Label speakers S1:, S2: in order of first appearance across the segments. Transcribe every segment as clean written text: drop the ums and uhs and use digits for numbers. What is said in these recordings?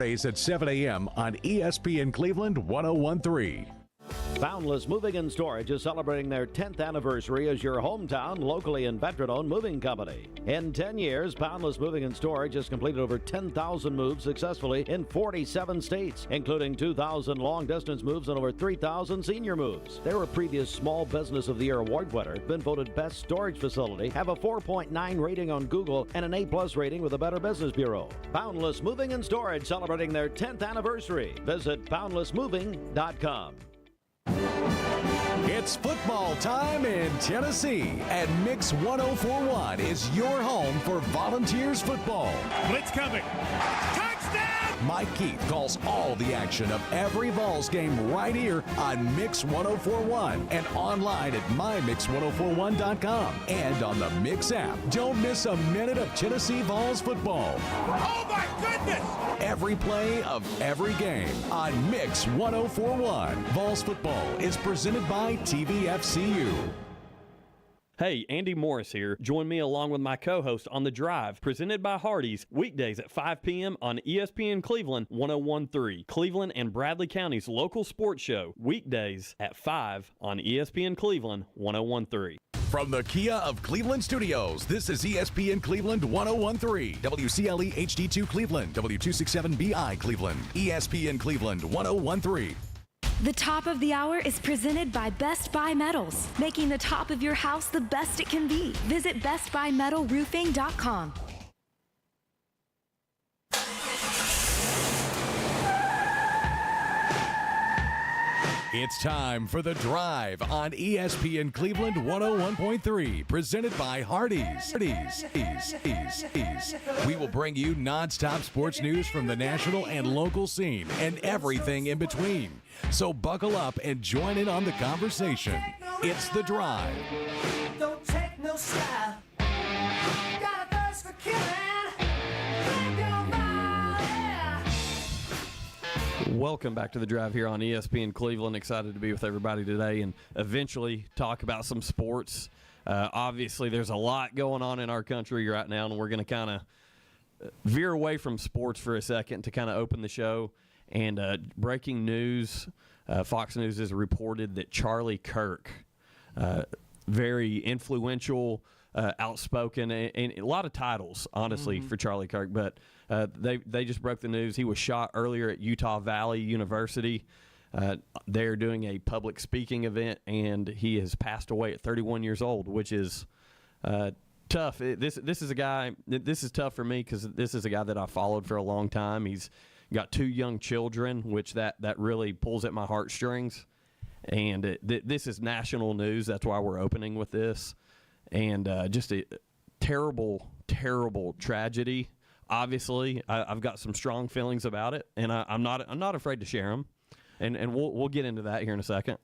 S1: At 7 a.m. on ESPN Cleveland 101.3.
S2: Boundless Moving and Storage is celebrating their 10th anniversary as your hometown, locally and veteran-owned moving company. In 10 years, Boundless Moving and Storage has completed over 10,000 moves successfully in 47 states, including 2,000 long-distance moves and over 3,000 senior moves. They were a previous Small Business of the Year award winner, been voted best storage facility, have a 4.9 rating on Google, and an A+ rating with the Better Business Bureau. Boundless Moving and Storage celebrating their 10th anniversary. Visit boundlessmoving.com.
S1: It's football time in Tennessee, and Mix 104.1 is your home for Volunteers football.
S3: Blitz coming. Touchdown!
S1: Mike Keith calls all the action of every Vols game right here on Mix 104.1 and online at mymix1041.com and on the Mix app. Don't miss a minute of Tennessee Vols football.
S3: Oh my goodness!
S1: Every play of every game on Mix 104.1. Vols football is presented by TVFCU.
S4: Hey, Andy Morris here. Join me along with my co-host on The Drive, presented by Hardees, weekdays at 5 p.m. on ESPN Cleveland 101.3. Cleveland and Bradley County's local sports show, weekdays at 5 on ESPN Cleveland 101.3.
S1: From the Kia of Cleveland Studios, this is ESPN Cleveland 101.3, WCLE HD2 Cleveland, W267BI Cleveland, ESPN Cleveland 101.3.
S5: The top of the hour is presented by Best Buy Metals, making the top of your house the best it can be. Visit bestbuymetalroofing.com.
S1: It's time for The Drive on ESPN Cleveland 101.3, presented by Hardees. We will bring you nonstop sports news from the national and local scene and everything in between. So buckle up and join in on the conversation. It's The Drive.
S6: Don't take no style. Got a thirst for killing.
S4: Welcome back to The Drive here on ESPN Cleveland. Excited to be with everybody today and eventually talk about some sports. Obviously, there's a lot going on in our country right now, and we're going to kind of veer away from sports for a second to kind of open the show. And breaking news, Fox News has reported that Charlie Kirk, very influential, outspoken, and a lot of titles, honestly, for Charlie Kirk. But they just broke the news. He was shot earlier at Utah Valley University. They're doing a public speaking event, and he has passed away at 31 years old, which is tough. This is a guy. This is tough for me because this is a guy that I followed for a long time. He's got 2 young children, which that really pulls at my heartstrings. And this is national news. That's why we're opening with this. And just a terrible, terrible tragedy. Obviously, I've got some strong feelings about it, and I'm not afraid to share them. And we'll get into that here in a second.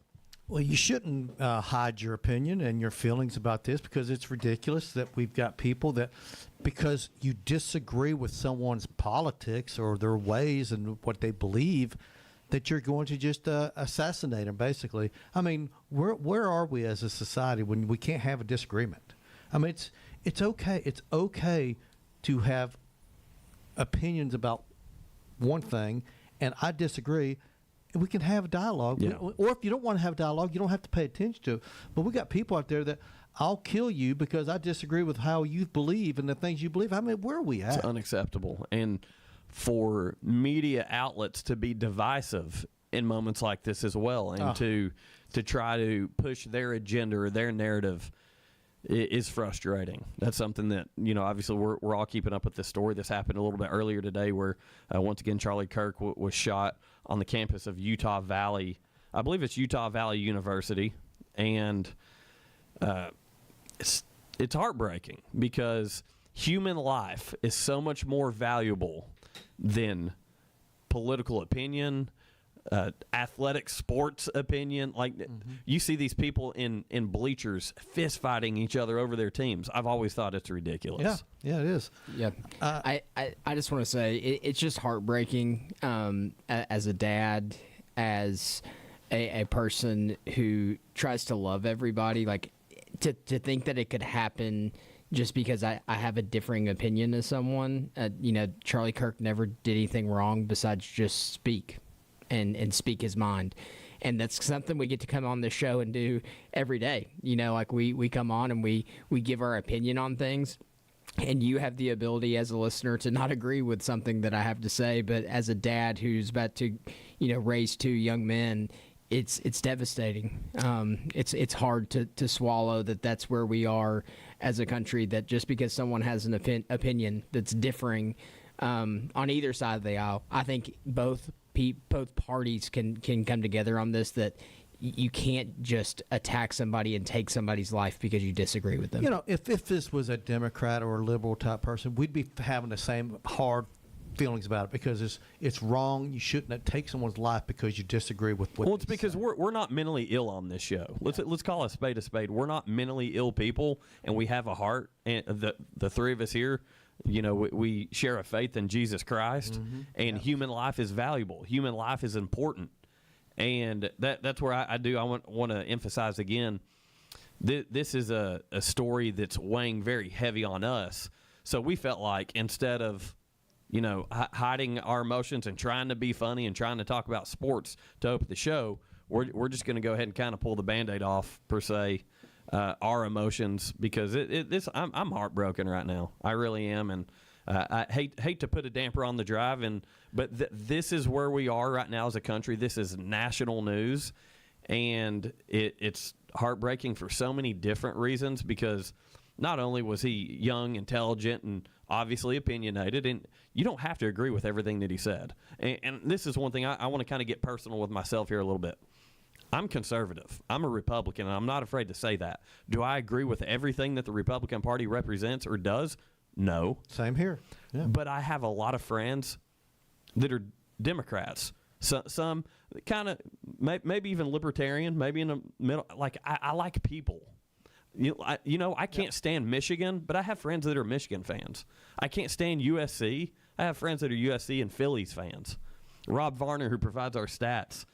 S7: Well, you shouldn't hide your opinion and your feelings about this because it's ridiculous that we've got people that, because you disagree with someone's politics or their ways and what they believe, that you're going to just assassinate them, basically. I mean, where are we as a society when we can't have a disagreement? I mean, it's okay. It's okay to have opinions about one thing, and I disagree, and we can have a dialogue.
S4: Yeah.
S7: Or if you don't want to have a dialogue, you don't have to pay attention to it. But we got people out there that I'll kill you because I disagree with how you believe and the things you believe. I mean, where are we at?
S4: It's unacceptable. And for media outlets to be divisive in moments like this as well, and to try to push their agenda or their narrative is frustrating. That's something that, obviously we're all keeping up with this story. This happened a little bit earlier today where, once again, Charlie Kirk was shot on the campus of Utah Valley. I believe it's Utah Valley University. And it's heartbreaking because human life is so much more valuable than political opinion, athletic sports opinion. Like, you see these people in bleachers fist fighting each other over their teams. I've always thought it's ridiculous.
S7: Yeah, it is.
S8: Yeah. I just want to say it's just heartbreaking as a dad, as a person who tries to love everybody. Like, to think that it could happen just because I have a differing opinion as someone. Charlie Kirk never did anything wrong besides just speak and speak his mind. And that's something we get to come on this show and do every day. Like we come on and we give our opinion on things. And you have the ability as a listener to not agree with something that I have to say, but as a dad who's about to, raise 2 young men, it's devastating. It's hard to swallow that that's where we are as a country, that just because someone has an opinion that's differing on either side of the aisle, I think both parties can come together on this, that you can't just attack somebody and take somebody's life because you disagree with them.
S7: If this was a Democrat or a liberal type person, we'd be having the same hard feelings about it, because it's wrong. You shouldn't take someone's life because you disagree with what.
S4: Well, it's because we're not mentally ill on this show. Let's call a spade a spade. We're not mentally ill people, and we have a heart. And the 3 of us here, we share a faith in Jesus Christ, and human life is valuable. Human life is important. And that's where I want to emphasize again, this is a story that's weighing very heavy on us. So we felt like, instead of, hiding our emotions and trying to be funny and trying to talk about sports to open the show, we're just going to go ahead and kind of pull the Band-Aid off, per se, our emotions, because I'm heartbroken right now. I really am. And I hate to put a damper on the drive, but this is where we are right now as a country. This is national news, and it's heartbreaking for so many different reasons, because not only was he young, intelligent, and obviously opinionated, and you don't have to agree with everything that he said. And this is one thing I want to kind of get personal with myself here a little bit. I'm conservative. I'm a Republican, and I'm not afraid to say that. Do I agree with everything that the Republican Party represents or does? No.
S7: Same here. Yeah.
S4: But I have a lot of friends that are Democrats. Some kind of maybe even libertarian, maybe in the middle. Like, I like people. I can't stand Michigan, but I have friends that are Michigan fans. I can't stand USC. I have friends that are USC and Phillies fans. Rob Varner, who provides our stats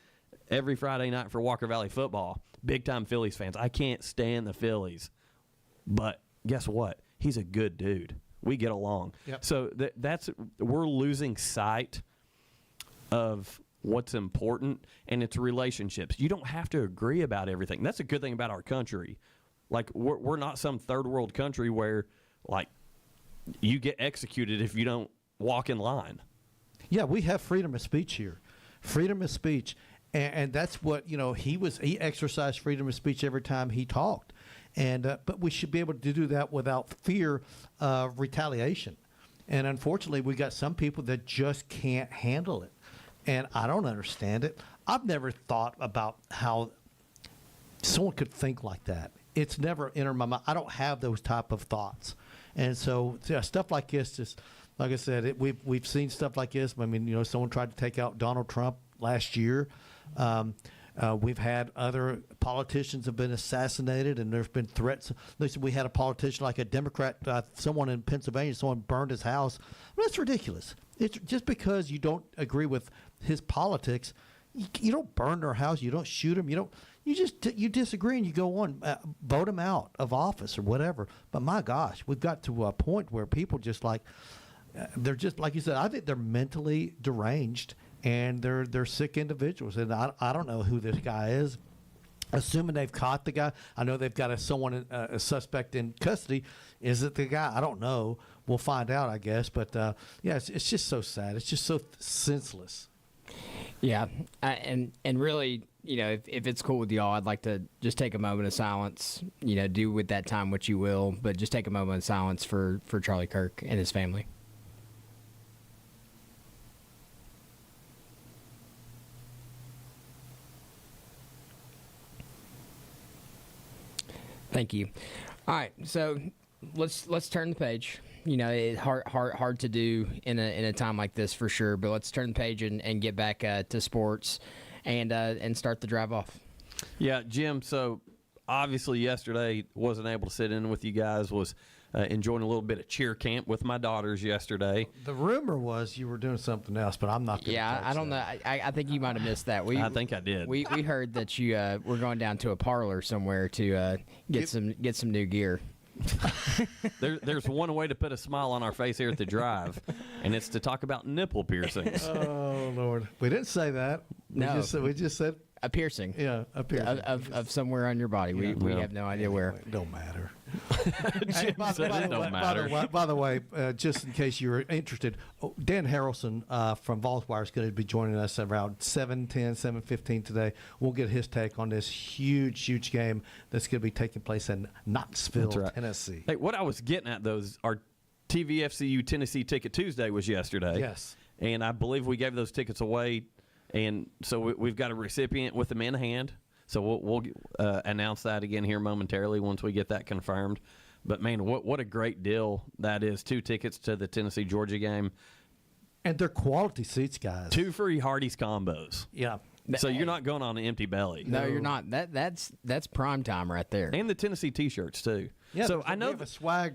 S4: every Friday night for Walker Valley football, big-time Phillies fans. I can't stand the Phillies. But guess what? He's a good dude. We get along.
S7: Yep.
S4: So we're losing sight of what's important, and it's relationships. You don't have to agree about everything. That's a good thing about our country. Like, we're not some third world country where, like, you get executed if you don't walk in line.
S7: Yeah, we have freedom of speech here. Freedom of speech. And that's what, he exercised freedom of speech every time he talked. And but we should be able to do that without fear of retaliation. And unfortunately, we got some people that just can't handle it. And I don't understand it. I've never thought about how someone could think like that. It's never entered my mind. I don't have those type of thoughts. And so stuff like this, just like I said, we've seen stuff like this. I mean, someone tried to take out Donald Trump last year. We've had other politicians have been assassinated, and there's been threats. Listen, we had a politician, like a Democrat, someone in Pennsylvania, someone burned his house. That's ridiculous. It's just because you don't agree with his politics, you don't burn their house, you don't shoot him, you disagree and you go on, vote him out of office or whatever. But my gosh, we've got to a point where people just they're just, like you said, I think they're mentally deranged. And they're sick individuals, and I don't know who this guy is. Assuming they've caught the guy, I know they've got a suspect in custody. Is it the guy? I don't know. We'll find out, I guess. But yeah, it's just so sad. It's just so senseless.
S8: Yeah, and really, if it's cool with y'all, I'd like to just take a moment of silence. Do with that time what you will, but just take a moment of silence for Charlie Kirk and his family. Thank you. All right, so let's turn the page. It's hard to do in a time like this for sure. But let's turn the page and get back to sports and start the drive off.
S4: Yeah, Jim. So obviously yesterday wasn't able to sit in with you guys. Was enjoying a little bit of cheer camp with my daughters yesterday.
S7: The rumor was you were doing something else, but I'm not.
S8: I don't know. I think you might have missed that.
S4: I think I did.
S8: We heard that you were going down to a parlor somewhere to get some new gear.
S4: There's one way to put a smile on our face here at the Drive, and it's to talk about nipple piercings.
S7: Oh Lord, we didn't say that.
S8: No.
S7: We just said
S8: A piercing.
S7: yeah, a piercing.
S8: Of somewhere on your body. We have no idea where.
S7: It don't matter.
S4: Jim said it don't matter.
S7: By the way, just in case you were interested, Dan Harrelson from VolsWire is going to be joining us around 7:10, 7:15 today. We'll get his take on this huge game that's going to be taking place in Knoxville,
S4: That's right.
S7: Tennessee.
S4: Hey, what I was getting at, though, is our TVFCU Tennessee Ticket Tuesday was yesterday.
S7: Yes.
S4: And I believe we gave those tickets away, and so we've got a recipient with them in hand. So we'll announce that again here momentarily once we get that confirmed. But, man, what a great deal that is. 2 tickets to the Tennessee-Georgia game.
S7: And they're quality seats, guys.
S4: 2 free Hardees combos.
S7: Yeah.
S4: So you're not going on an empty belly.
S8: No, you're not. That's prime time right there.
S4: And the Tennessee T-shirts, too.
S7: Yeah,
S4: so I know
S7: we have a swag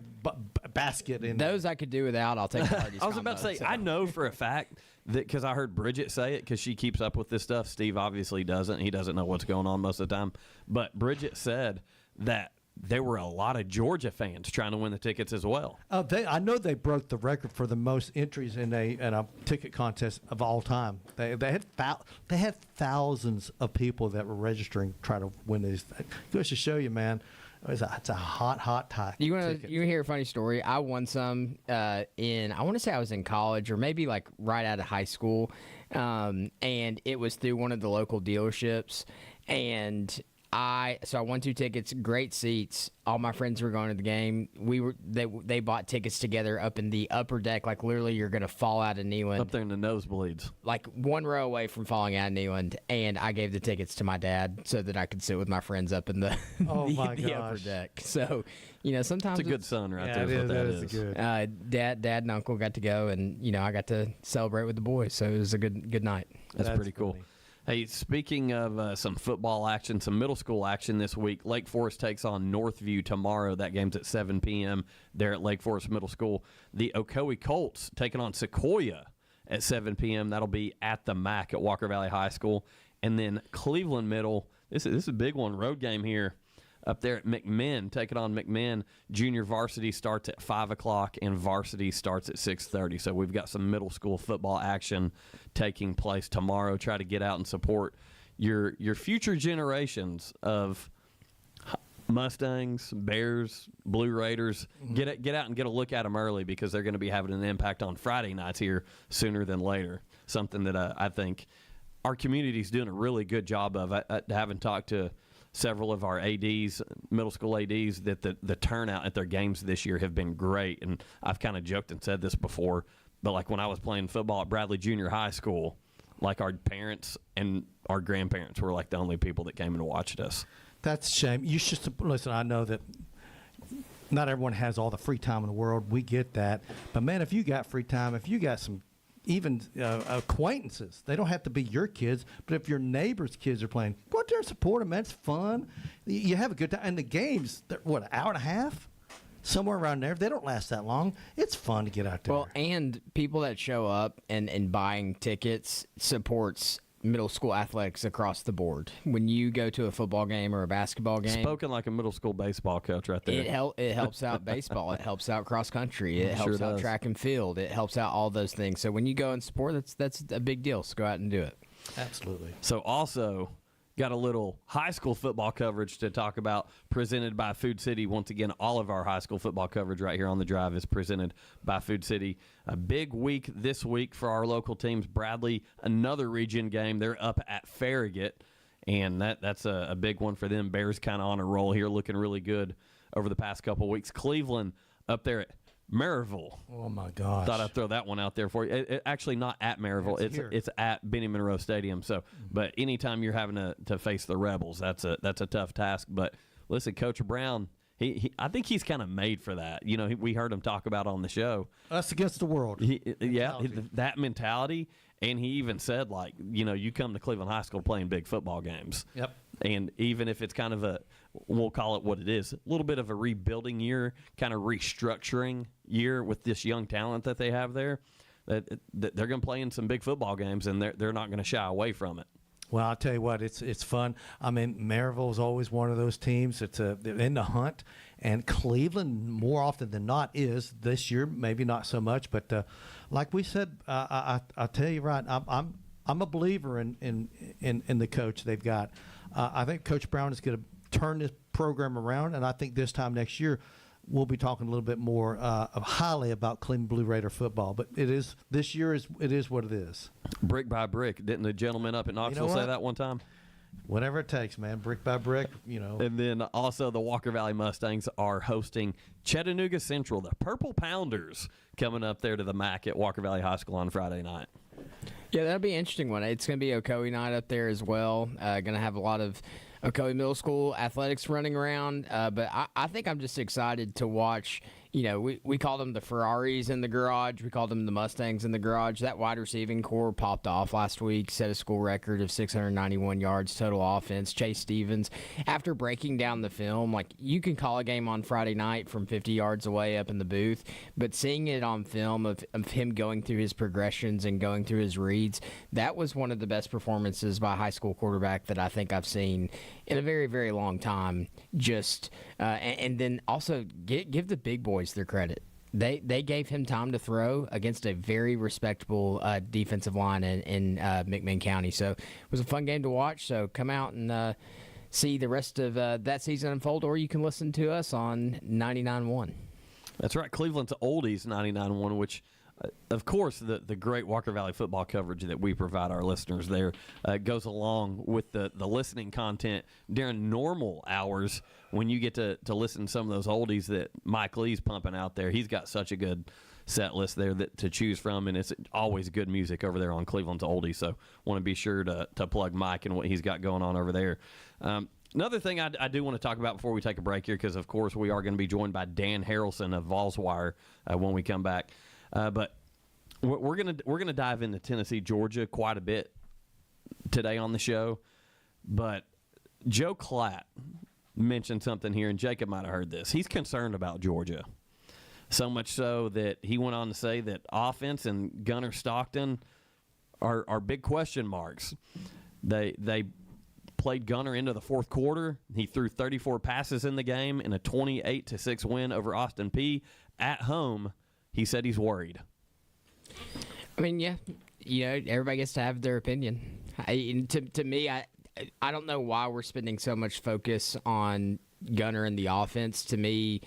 S7: basket in
S8: Those I could do without. I'll take the Hardees.
S4: I was about to say, I know for a fact that because I heard Bridget say it because she keeps up with this stuff. Steve obviously doesn't. He doesn't know what's going on most of the time. But Bridget said that there were a lot of Georgia fans trying to win the tickets as well.
S7: I know they broke the record for the most entries in a ticket contest of all time. They had thousands of people that were registering trying to win these. Goes to show you, man. It's a hot tie.
S8: You want to hear a funny story? I won some I want to say I was in college or maybe like right out of high school, and it was through one of the local dealerships, and I won 2 tickets, great seats. All my friends were going to the game. They bought tickets together up in the upper deck, like literally you're gonna fall out of Neyland.
S4: Up there in the nosebleeds.
S8: Like 1 row away from falling out of Neyland, and I gave the tickets to my dad so that I could sit with my friends up in the the upper deck. So, sometimes
S4: It's a good son right
S7: Yeah,
S4: there.
S7: that is good.
S8: Dad and Uncle got to go, and I got to celebrate with the boys. So it was a good night.
S4: That's pretty cool.
S7: funny.
S4: Hey, speaking of some football action, some middle school action this week, Lake Forest takes on Northview tomorrow. That game's at 7 p.m. there at Lake Forest Middle School. The Ocoee Colts taking on Sequoia at 7 p.m. That'll be at the MAC at Walker Valley High School. And then Cleveland Middle, this is a big one, road game here. Up there at McMinn, taking on McMinn. Junior varsity starts at 5 o'clock, and varsity starts at 6:30. So we've got some middle school football action taking place tomorrow. Try to get out and support your future generations of Mustangs, Bears, Blue Raiders. Mm-hmm. Get out and get a look at them early because they're going to be having an impact on Friday nights here sooner than later. Something that I think our community is doing a really good job of. I haven't talked to several of our ADs, middle school ADs, that the turnout at their games this year have been great. And I've kind of joked and said this before, but like when I was playing football at Bradley Junior High School, like our parents and our grandparents were like the only people that came and watched us.
S7: That's a shame. You should listen. I know that not everyone has all the free time in the world. We get that, but man, if you got free time, if you got some even acquaintances, they don't have to be your kids, but if your neighbor's kids are playing, go out there and support them, man. It's fun. You have a good time. And the games, they're, an hour and a half? Somewhere around there. They don't last that long. It's fun to get out there.
S8: Well, and people that show up and buying tickets supports middle school athletics across the board. When you go to a football game or a basketball game,
S4: Spoken like a middle school baseball coach right there.
S8: It helps out baseball. It helps out cross country. It helps
S4: Sure
S8: out
S4: does.
S8: track and field. It helps out all those things. So when you go and support, that's a big deal. So go out and do it.
S7: Absolutely.
S4: So also got a little high school football coverage to talk about, presented by Food City. Once again, all of our high school football coverage right here on the Drive is presented by Food City. A big week this week for our local teams. Bradley, another region game. They're up at Farragut, and that's a big one for them. Bears kind of on a roll here, looking really good over the past couple weeks. Cleveland up there at Maryville.
S7: Oh, my gosh.
S4: Thought I'd throw that one out there for you. Actually, not at Maryville. It's at Benny Monroe Stadium. So, but anytime you're having to face the Rebels, that's a tough task. But listen, Coach Brown, I think he's kind of made for that. We heard him talk about on the show.
S7: Us against the world.
S4: That mentality. And he even said, like, you come to Cleveland High School playing big football games.
S7: Yep.
S4: And even if it's kind of we'll call it what it is, a little bit of a rebuilding year, kind of restructuring year with this young talent that they have there, that they're going to play in some big football games, and they're not going to shy away from it.
S7: Well, I'll tell you what, it's fun. I mean, Maryville's always one of those teams that's they're in the hunt, and Cleveland, more often than not, is this year. Maybe not so much, but like we said, I tell you right, I'm a believer in the coach they've got. I think Coach Brown is going to turn this program around, and I think this time next year we'll be talking a little bit more highly about Cleveland Blue Raider football. But this year is what it is.
S4: Brick by brick. Didn't the gentleman up in Knoxville say that one time?
S7: Whatever it takes, man. Brick by brick,
S4: And then also the Walker Valley Mustangs are hosting Chattanooga Central, the Purple Pounders, coming up there to the MAC at Walker Valley High School on Friday night.
S8: Yeah, that'll be an interesting one. It's going to be Ocoee night up there as well. Going to have a lot of Ocoee Middle School athletics running around. But I think I'm just excited to watch. We called them the Ferraris in the garage. We called them the Mustangs in the garage. That wide receiving core popped off last week, set a school record of 691 yards total offense. Chase Stevens, after breaking down the film, like you can call a game on Friday night from 50 yards away up in the booth, but seeing it on film of him going through his progressions and going through his reads, that was one of the best performances by a high school quarterback that I think I've seen in a very, very long time. And then also give the big boys their credit. They gave him time to throw against a very respectable defensive line in McMinn County. So it was a fun game to watch. So come out and see the rest of that season unfold, or you can listen to us on 99.1.
S4: That's right. Cleveland's Oldies 99.1, which of course, the great Walker Valley football coverage that we provide our listeners there goes along with the listening content during normal hours when you get to listen to some of those oldies that Mike Lee's pumping out there. He's got such a good set list there to choose from, and it's always good music over there on Cleveland's Oldies. So want to be sure to plug Mike and what he's got going on over there. Another thing I do want to talk about before we take a break here, because, of course, we are going to be joined by Dan Harrelson of Vols-Wire when we come back. But we're gonna dive into Tennessee, Georgia quite a bit today on the show. But Joe Klatt mentioned something here, and Jacob might have heard this. He's concerned about Georgia, so much so that he went on to say that offense and Gunnar Stockton are big question marks. They played Gunnar into the fourth quarter. He threw 34 passes in the game in a 28-6 win over Austin Peay at home. He said he's worried.
S8: I mean, yeah, everybody gets to have their opinion. To me, I don't know why we're spending so much focus on Gunnar and the offense. To me,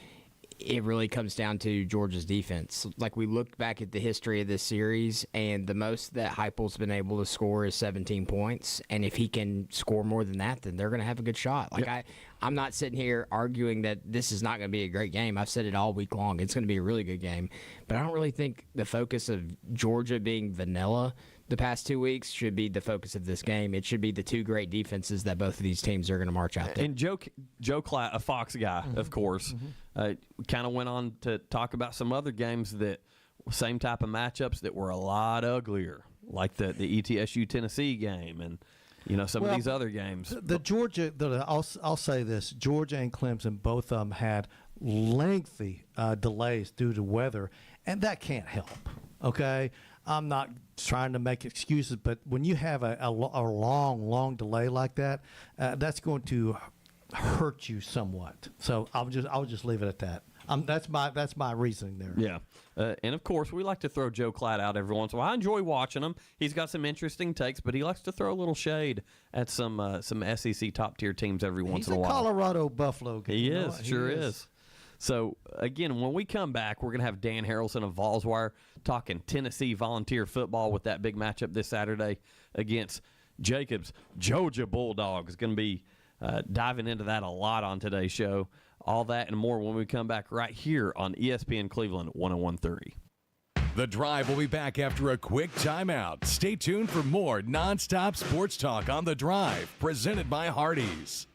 S8: it really comes down to Georgia's defense. Like, we look back at the history of this series, and the most that Heupel's been able to score is 17 points. And if he can score more than that, then they're going to have a good shot. Like, yep. I'm not sitting here arguing that this is not going to be a great game. I've said it all week long. It's going to be a really good game. But I don't really think the focus of Georgia being vanilla the past 2 weeks should be the focus of this game. It should be the two great defenses that both of these teams are going to march out there.
S4: And Joe Klatt, a Fox guy, of course, kind of went on to talk about some other games that same type of matchups that were a lot uglier, like the ETSU Tennessee game and some of these other games.
S7: I'll say this: Georgia and Clemson, both of them had lengthy delays due to weather, and that can't help. Okay, I'm not trying to make excuses, but when you have a long delay like that, that's going to hurt you somewhat. So I'll just leave it at that. That's my reasoning there.
S4: Yeah, and of course we like to throw Joe Klatt out every once in a while. I enjoy watching him. He's got some interesting takes, but he likes to throw a little shade at some SEC top tier teams every once in a while.
S7: He's a Colorado Buffalo guy.
S4: He is, sure is. So, again, when we come back, we're going to have Dan Harrelson of Vols-Wire talking Tennessee Volunteer football with that big matchup this Saturday against Jacob's Georgia Bulldogs. Going to be diving into that a lot on today's show. All that and more when we come back right here on ESPN Cleveland 101.3.
S1: The Drive will be back after a quick timeout. Stay tuned for more nonstop sports talk on The Drive, presented by Hardees.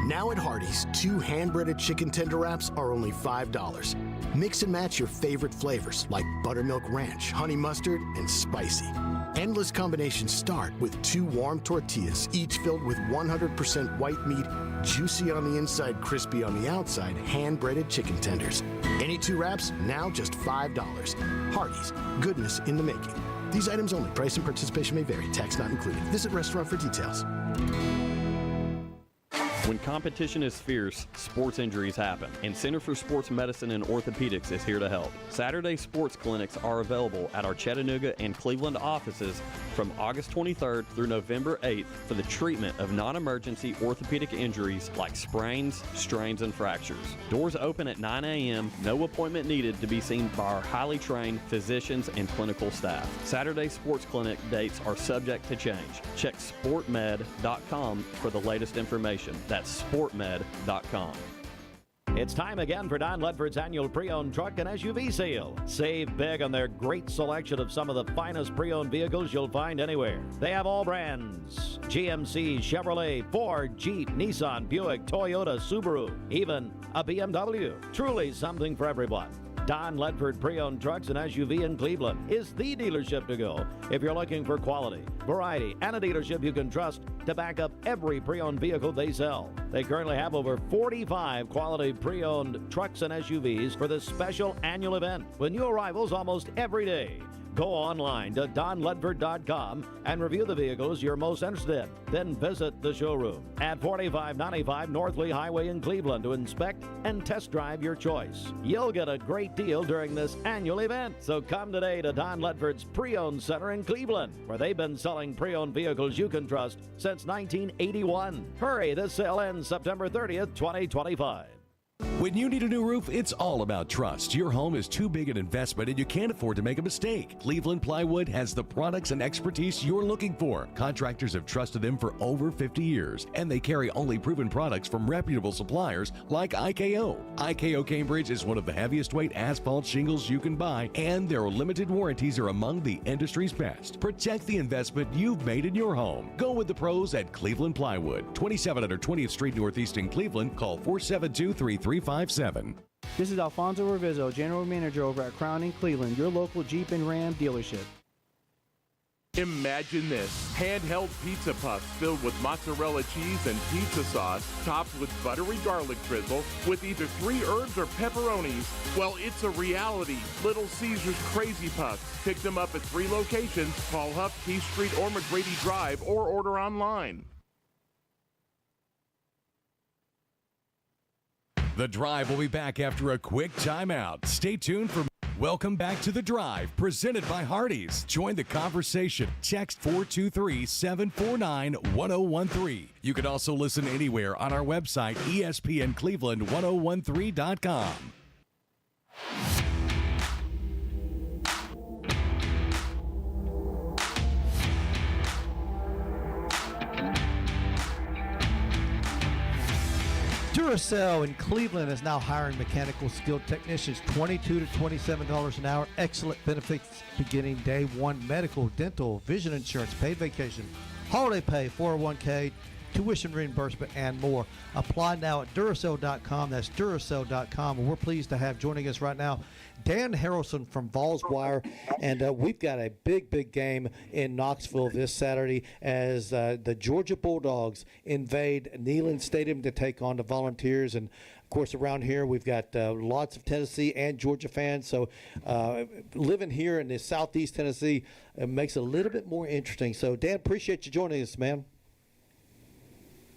S9: Now at Hardees, 2 hand-breaded chicken tender wraps are only $5. Mix and match your favorite flavors like buttermilk ranch, honey mustard, and spicy. Endless combinations start with 2 warm tortillas, each filled with 100% white meat, juicy on the inside, crispy on the outside, hand-breaded chicken tenders. Any 2 wraps, now just $5. Hardees, goodness in the making. These items only. Price and participation may vary. Tax not included. Visit restaurant for details.
S4: When competition is fierce, sports injuries happen, and Center for Sports Medicine and Orthopedics is here to help. Saturday sports clinics are available at our Chattanooga and Cleveland offices from August 23rd through November 8th for the treatment of non-emergency orthopedic injuries like sprains, strains, and fractures. Doors open at 9 a.m., no appointment needed to be seen by our highly trained physicians and clinical staff. Saturday sports clinic dates are subject to change. Check sportmed.com for the latest information. That's sportmed.com.
S2: It's time again for Don Ledford's annual pre-owned truck and SUV sale. Save big on their great selection of some of the finest pre-owned vehicles you'll find anywhere. They have all brands: GMC, Chevrolet, Ford, Jeep, Nissan, Buick, Toyota, Subaru, even a BMW. Truly something for everyone. Don Ledford Pre-Owned Trucks and SUV in Cleveland is the dealership to go if you're looking for quality, variety, and a dealership you can trust to back up every pre-owned vehicle they sell. They currently have over 45 quality pre-owned trucks and SUVs for this special annual event with new arrivals almost every day. Go online to donledford.com and review the vehicles you're most interested in. Then visit the showroom at 4595 North Lee Highway in Cleveland to inspect and test drive your choice. You'll get a great deal during this annual event. So come today to Don Ledford's Pre-Owned Center in Cleveland, where they've been selling pre-owned vehicles you can trust since 1981. Hurry, this sale ends September 30th, 2025.
S1: When you need a new roof, it's all about trust. Your home is too big an investment and you can't afford to make a mistake. Cleveland Plywood has the products and expertise you're looking for. Contractors have trusted them for over 50 years, and they carry only proven products from reputable suppliers like IKO. IKO Cambridge is one of the heaviest weight asphalt shingles you can buy, and their limited warranties are among the industry's best. Protect the investment you've made in your home. Go with the pros at Cleveland Plywood, 2700 20th Street Northeast in Cleveland. Call 472-3357.
S10: This is Alfonso Revizo, General Manager over at Crown in Cleveland, your local Jeep and Ram dealership.
S11: Imagine this: handheld pizza puffs filled with mozzarella cheese and pizza sauce, topped with buttery garlic drizzle, with either 3 herbs or pepperonis. Well, it's a reality. Little Caesar's Crazy Puffs. Pick them up at 3 locations. Call Huff, Keith Street, or McGrady Drive, or order online.
S1: The Drive will be back after a quick timeout. Stay tuned for Welcome Back to The Drive, presented by Hardees. Join the conversation. Text 423-749-1013. You can also listen anywhere on our website, ESPNCleveland1013.com.
S7: Duracell in Cleveland is now hiring mechanical skilled technicians, $22 to $27 an hour. Excellent benefits beginning day one: medical, dental, vision insurance, paid vacation, holiday pay, 401k, tuition reimbursement, and more. Apply now at Duracell.com. That's Duracell.com. And we're pleased to have joining us right now Dan Harrelson from Vols Wire, and we've got a big game in Knoxville this Saturday as the Georgia Bulldogs invade Neyland Stadium to take on the Volunteers. And of course, around here we've got lots of Tennessee and Georgia fans, so living here in the Southeast Tennessee makes it a little bit more interesting. So Dan, appreciate you joining us, man.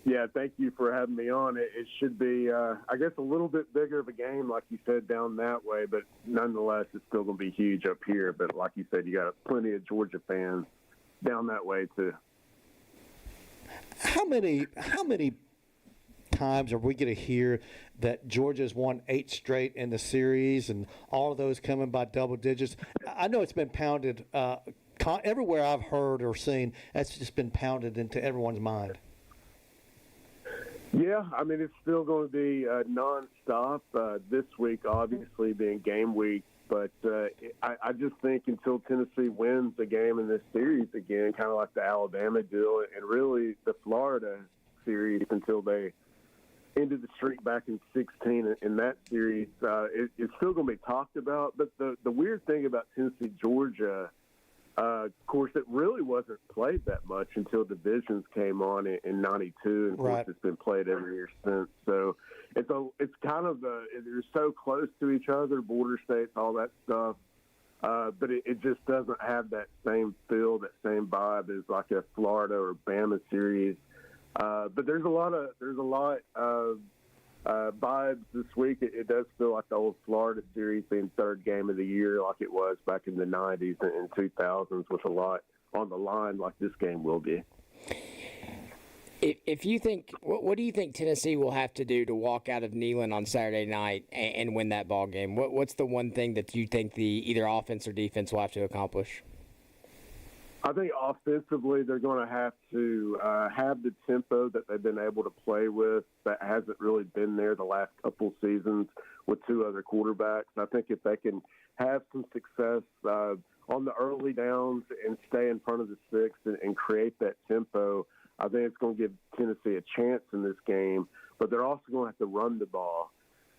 S12: Yeah, thank you for having me on. It should be, I guess, a little bit bigger of a game, like you said, down that way, but nonetheless, it's still going to be huge up here. But like you said, you got plenty of Georgia fans down that way too.
S7: How many times are we going to hear that Georgia's won 8 straight in the series, and all of those coming by double digits? I know it's been pounded everywhere I've heard or seen. That's just been pounded into everyone's mind.
S12: Yeah, I mean, it's still going to be nonstop this week, obviously being game week. But I just think until Tennessee wins a game in this series again, kind of like the Alabama deal, and really the Florida series until they ended the streak back in 16 in that series, it's still going to be talked about. But the weird thing about Tennessee-Georgia, of course, it really wasn't played that much until divisions came on in '92, and of course, it's been played every year since. So it's kind of they're so close to each other, border states, all that stuff. but it just doesn't have that same feel, that same vibe as like a Florida or Bama series. But there's a lot of vibes this week. It does feel like the old Florida series being third game of the year, like it was back in the 90s and 2000s, with a lot on the line, like this game will be.
S8: If you think, what do you think Tennessee will have to do to walk out of Neyland on Saturday night and win that ball game? What's the one thing that you think the either offense or defense will have to accomplish?
S12: I think offensively they're going to have to have the tempo that they've been able to play with that hasn't really been there the last couple seasons with two other quarterbacks. I think if they can have some success on the early downs and stay in front of the sticks and create that tempo, I think it's going to give Tennessee a chance in this game. But they're also going to have to run the ball.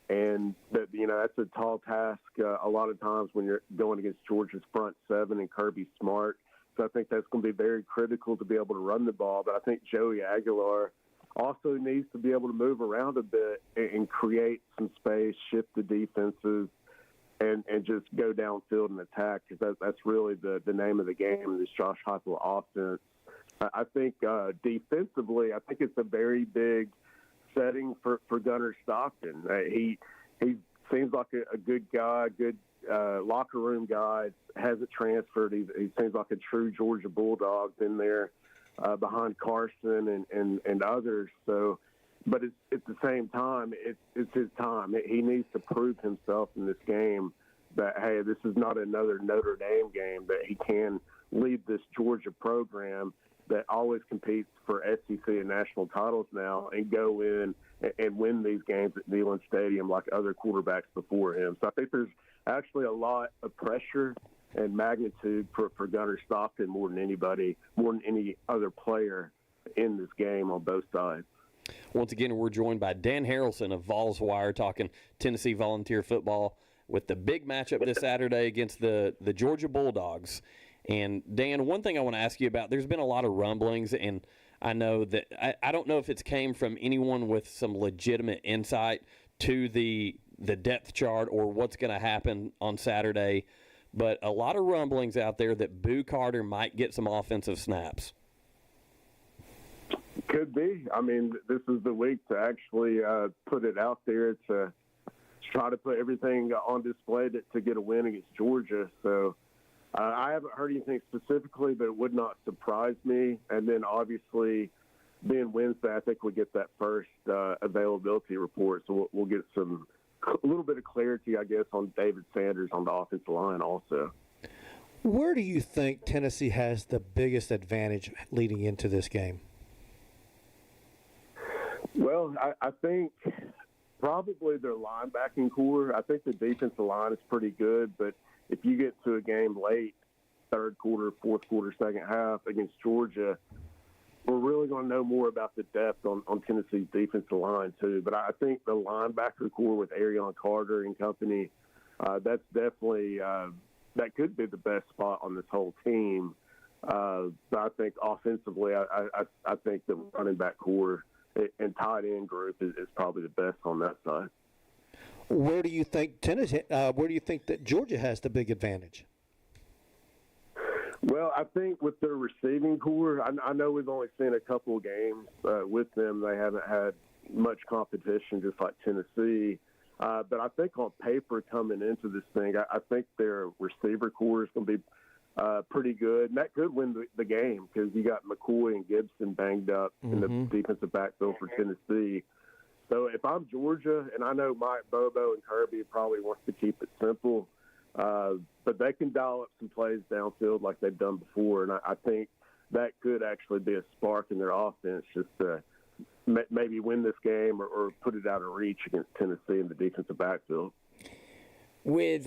S12: And, that's a tall task a lot of times when you're going against Georgia's front seven and Kirby Smart. So I think that's going to be very critical to be able to run the ball. But I think Joey Aguilar also needs to be able to move around a bit and create some space, shift the defenses, and just go downfield and attack, because that's really the name of the game in this Josh Heupel offense. I think defensively, I think it's a very big setting for Gunnar Stockton. He seems like a good guy, good locker room guy, hasn't transferred. He seems like a true Georgia Bulldog in there behind Carson and others. So, but at the same time, it's his time. He needs to prove himself in this game that, hey, this is not another Notre Dame game, that he can lead this Georgia program that always competes for SEC and national titles now and go in and win these games at Neyland Stadium like other quarterbacks before him. So I think there's actually a lot of pressure and magnitude for Gunnar Stockton more than any other player in this game on both sides.
S4: Once again, we're joined by Dan Harrelson of Vols Wire talking Tennessee Volunteer football with the big matchup this Saturday against the Georgia Bulldogs. And, Dan, one thing I want to ask you about, there's been a lot of rumblings, and I know that I don't know if it's came from anyone with some legitimate insight to the depth chart or what's going to happen on Saturday, but a lot of rumblings out there that Boo Carter might get some offensive snaps.
S12: Could be. I mean, this is the week to actually put it out there to try to put everything on display to get a win against Georgia. So I haven't heard anything specifically, but it would not surprise me. And then obviously being Wednesday, I think we'll get that first availability report. So we'll get a little bit of clarity, I guess, on David Sanders on the offensive line also.
S7: Where do you think Tennessee has the biggest advantage leading into this game?
S12: Well, I think probably their linebacking core. I think the defensive line is pretty good, but if you get to a game late, third quarter, fourth quarter, second half against Georgia, we're really going to know more about the depth on Tennessee's defensive line too. But I think the linebacker core with Arion Carter and company, that's definitely that could be the best spot on this whole team. But I think offensively, I think the running back core and tight end group is probably the best on that side.
S7: Where do you think where do you think that Georgia has the big advantage?
S12: Well, I think with their receiving core, I know we've only seen a couple of games with them. They haven't had much competition, just like Tennessee. But I think on paper coming into this thing, I think their receiver core is going to be pretty good. And that could win the game because you got McCoy and Gibson banged up in the defensive backfield for Tennessee. So if I'm Georgia, and I know Mike Bobo and Kirby probably wants to keep it simple, but they can dial up some plays downfield like they've done before, and I think that could actually be a spark in their offense just to maybe win this game or put it out of reach against Tennessee in the defensive backfield.
S8: With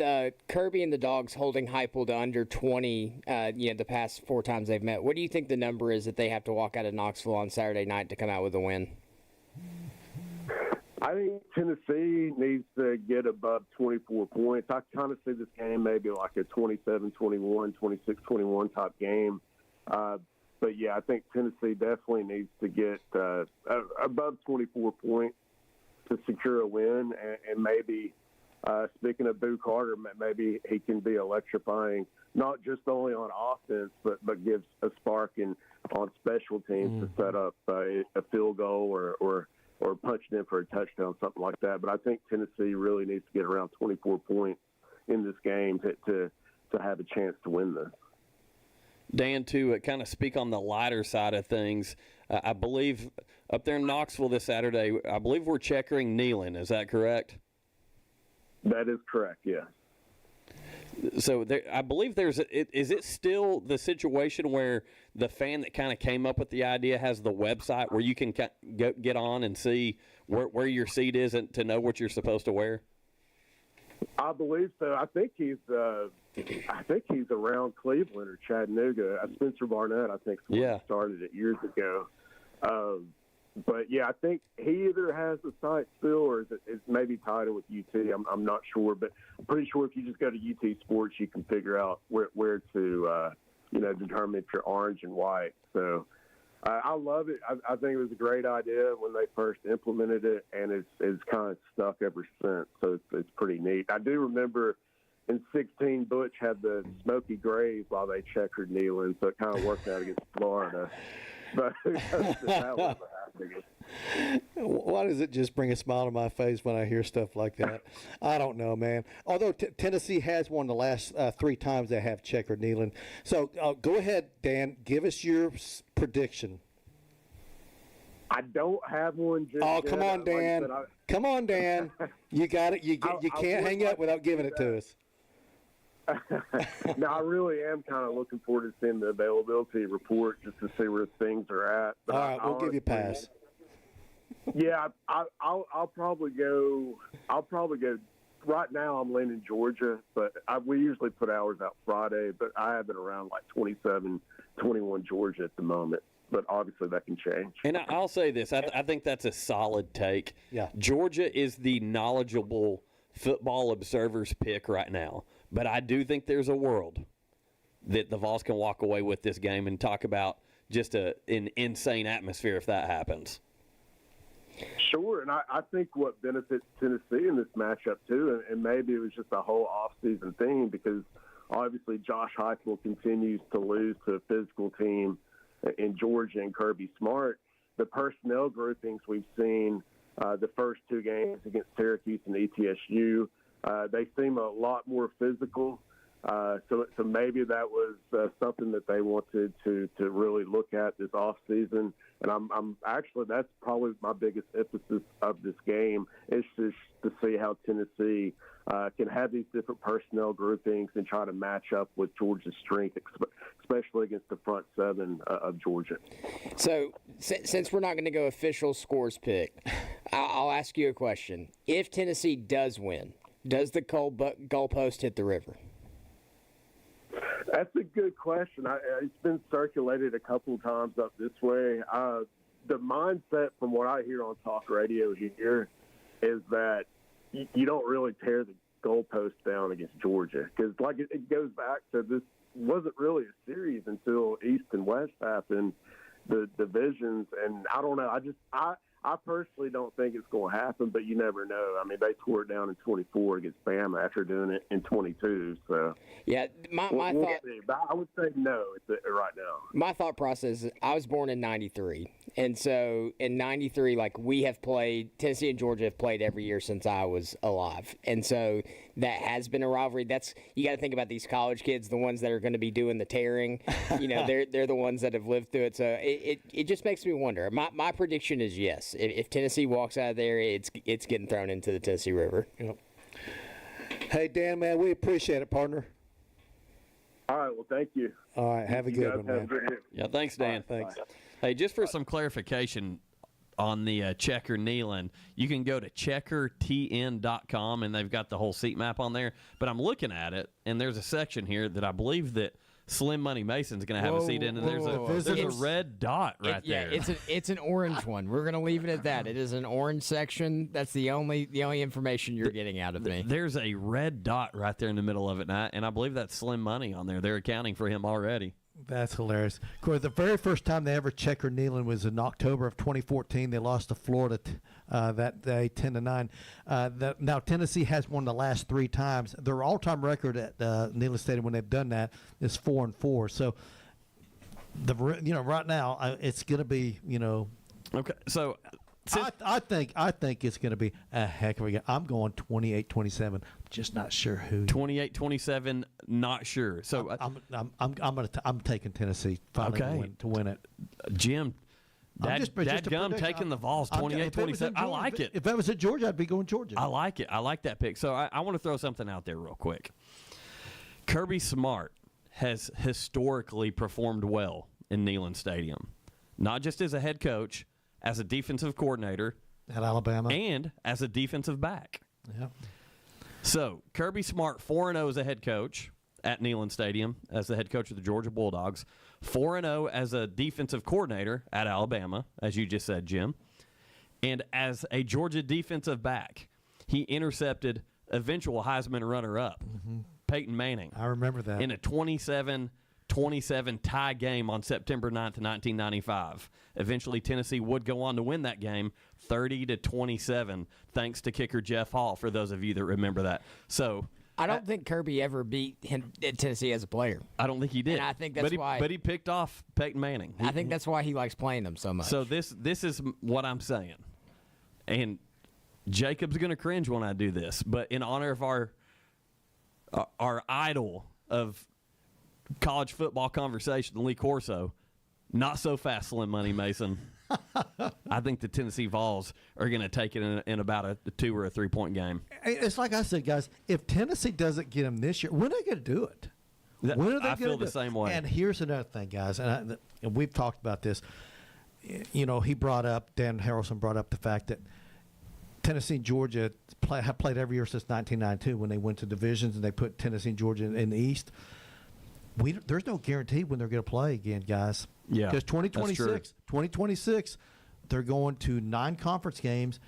S8: Kirby and the Dogs holding Heupel to under 20, the past 4 times they've met, what do you think the number is that they have to walk out of Knoxville on Saturday night to come out with a win?
S12: I think Tennessee needs to get above 24 points. I kind of see this game maybe like a 27-21, 26-21 type game. But, yeah, I think Tennessee definitely needs to get above 24 points to secure a win and maybe speaking of Boo Carter, maybe he can be electrifying, not just only on offense, but gives a spark on special teams to set up a field goal or punch it in for a touchdown, something like that. But I think Tennessee really needs to get around 24 points in this game to have a chance to win this.
S4: Dan, to kind of speak on the lighter side of things, I believe up there in Knoxville this Saturday, I believe we're checkering Neyland. Is that correct?
S12: That is correct, yes.
S4: So I believe is it still the situation where the fan that kind of came up with the idea has the website where you can get on and see where your seat is and to know what you're supposed to wear?
S12: I believe so. I think he's around Cleveland or Chattanooga. Spencer Barnett, I think, started it years ago. But yeah, I think he either has the site still or it's maybe tied in with UT. I'm not sure, but I'm pretty sure if you just go to UT Sports, you can figure out where to determine if you're orange and white. So I love it. I think it was a great idea when they first implemented it, and it's kind of stuck ever since. So it's pretty neat. I do remember in 16, Butch had the smoky grays while they checkered Neyland, so it kind of worked out against Florida. But that was
S7: why does it just bring a smile to my face when I hear stuff like that? I don't know, man. Although Tennessee has won the last 3 times they have checkered Neyland. So go ahead, Dan. Give us your prediction.
S12: I don't have one.
S7: Come on, Dan. Come on, Dan. You got it. You can't hang up without giving it to us.
S12: No, I really am kind of looking forward to seeing the availability report just to see where things are at. But
S7: all right, we'll give you a pass.
S12: Yeah, I'll probably go. Right now, I'm leaning Georgia, but we usually put hours out Friday. But I have it around like 27, 21 Georgia at the moment. But obviously that can change.
S4: And I'll say this: I think that's a solid take.
S7: Yeah,
S4: Georgia is the knowledgeable Football Observer's pick right now. But I do think there's a world that the Vols can walk away with this game and talk about just an insane atmosphere if that happens.
S12: Sure, and I think what benefits Tennessee in this matchup, too, and maybe it was just a whole offseason thing because obviously Josh Heupel continues to lose to a physical team in Georgia and Kirby Smart. The personnel groupings we've seen the first 2 games against Syracuse and ETSU, they seem a lot more physical. So maybe that was something that they wanted to really look at this offseason. And I'm actually, that's probably my biggest emphasis of this game is just to see how Tennessee can have these different personnel groupings and try to match up with Georgia's strength, especially against the front 7 of Georgia.
S8: So since we're not going to go official scores pick, I'll ask you a question. If Tennessee does win, does the goalpost hit the river?
S12: That's a good question. It's been circulated a couple of times up this way. The mindset from what I hear on talk radio here is that you don't really tear the goalpost down against Georgia because, like, it goes back to this wasn't really a series until East and West happened, the divisions, and I don't know. I personally don't think it's going to happen, but you never know. I mean, they tore it down in 24 against Bama after doing it in 22. So
S8: yeah, my thought.
S12: I would say no right now.
S8: My thought process is I was born in '93, and so in '93, like we have played Tennessee and Georgia have played every year since I was alive, and so that has been a rivalry. That's you got to think about these college kids, the ones that are going to be doing the tearing. You know, they're the ones that have lived through it. So it just makes me wonder. My prediction is yes. If Tennessee walks out of there, it's getting thrown into the Tennessee River.
S7: Yep. Hey, Dan, man, we appreciate it, partner.
S12: All right, well, thank you.
S7: All right, have a good one, man.
S4: Yeah, thanks, Dan.
S7: Right, thanks.
S4: Hey, just for some clarification on the Checker Neyland, you can go to checkertn.com, and they've got the whole seat map on there. But I'm looking at it, and there's a section here that I believe that Slim Money Mason's going to have a seat in, and there's a red dot right there.
S8: Yeah, it's an orange one. We're going to leave it at that. It is an orange section. That's the only information you're getting out of me.
S4: There's a red dot right there in the middle of it, and I believe that's Slim Money on there. They're accounting for him already.
S7: That's hilarious. Of course, the very first time they ever checkered Neyland was in October of 2014. They lost to Florida that day, 10-9. Now Tennessee has won the last 3 times. Their all-time record at Neyland Stadium when they've done that is 4-4. So, right now it's going to be
S4: Okay, so.
S7: I think it's going to be a heck of a game. I'm going 28-27. Just not sure who.
S4: 28-27, not sure. So
S7: I'm taking Tennessee finally to win it.
S4: Jim, Dadgum taking the Vols 28-27. I like it.
S7: If that was at Georgia, I'd be going Georgia.
S4: I like it. I like that pick. So I want to throw something out there real quick. Kirby Smart has historically performed well in Neyland Stadium, not just as a head coach, as a defensive coordinator
S7: at Alabama,
S4: and as a defensive back.
S7: Yeah.
S4: So Kirby Smart 4-0 as a head coach at Neyland Stadium as the head coach of the Georgia Bulldogs, 4-0 as a defensive coordinator at Alabama, as you just said, Jim, and as a Georgia defensive back, he intercepted eventual Heisman runner-up Peyton Manning.
S7: I remember that
S4: in a 27 tie game on September 9th, 1995. Eventually, Tennessee would go on to win that game 30-27, thanks to kicker Jeff Hall, for those of you that remember that. So
S8: I don't think Kirby ever beat Tennessee as a player.
S4: I don't think he did.
S8: And I think that's why.
S4: But he picked off Peyton Manning.
S8: I think that's why he likes playing them so much.
S4: So this is what I'm saying. And Jacob's going to cringe when I do this, but in honor of our idol of college football conversation, Lee Corso, not so fast, Slim Money Mason. I think the Tennessee Vols are going to take it in about a 2 or a 3 point game.
S7: It's like I said, guys, if Tennessee doesn't get them this year, when are they going to do it? When are they
S4: I feel the same way.
S7: And here's another thing, guys, and we've talked about this. Dan Harrelson brought up the fact that Tennessee and Georgia have played every year since 1992 when they went to divisions and they put Tennessee and Georgia in the East. There's no guarantee when they're going to play again, guys.
S4: Yeah,
S7: because 2026, they're going to 9 conference games,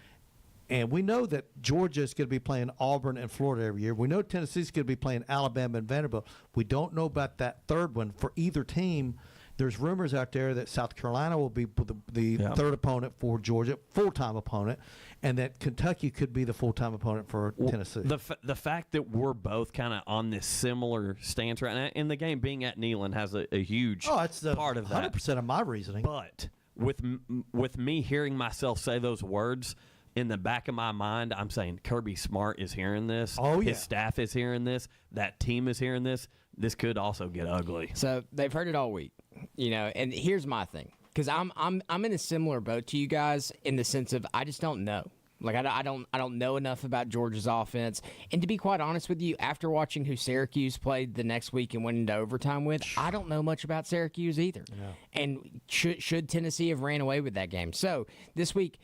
S7: and we know that Georgia is going to be playing Auburn and Florida every year. We know Tennessee's going to be playing Alabama and Vanderbilt. We don't know about that third one for either team. There's rumors out there that South Carolina will be the third opponent for Georgia, full-time opponent, and that Kentucky could be the full-time opponent for Tennessee.
S4: The fact that we're both kind of on this similar stance right now, and the game being at Neyland has a huge part of that.
S7: 100% of my reasoning.
S4: But with me hearing myself say those words, in the back of my mind, I'm saying Kirby Smart is hearing this.
S7: Oh, yeah.
S4: His staff is hearing this. That team is hearing this. This could also get ugly.
S8: So they've heard it all week, And here's my thing, because I'm in a similar boat to you guys in the sense of I just don't know. Like I don't know enough about Georgia's offense. And to be quite honest with you, after watching who Syracuse played the next week and went into overtime with, I don't know much about Syracuse either. Yeah. And should Tennessee have ran away with that game? So this week,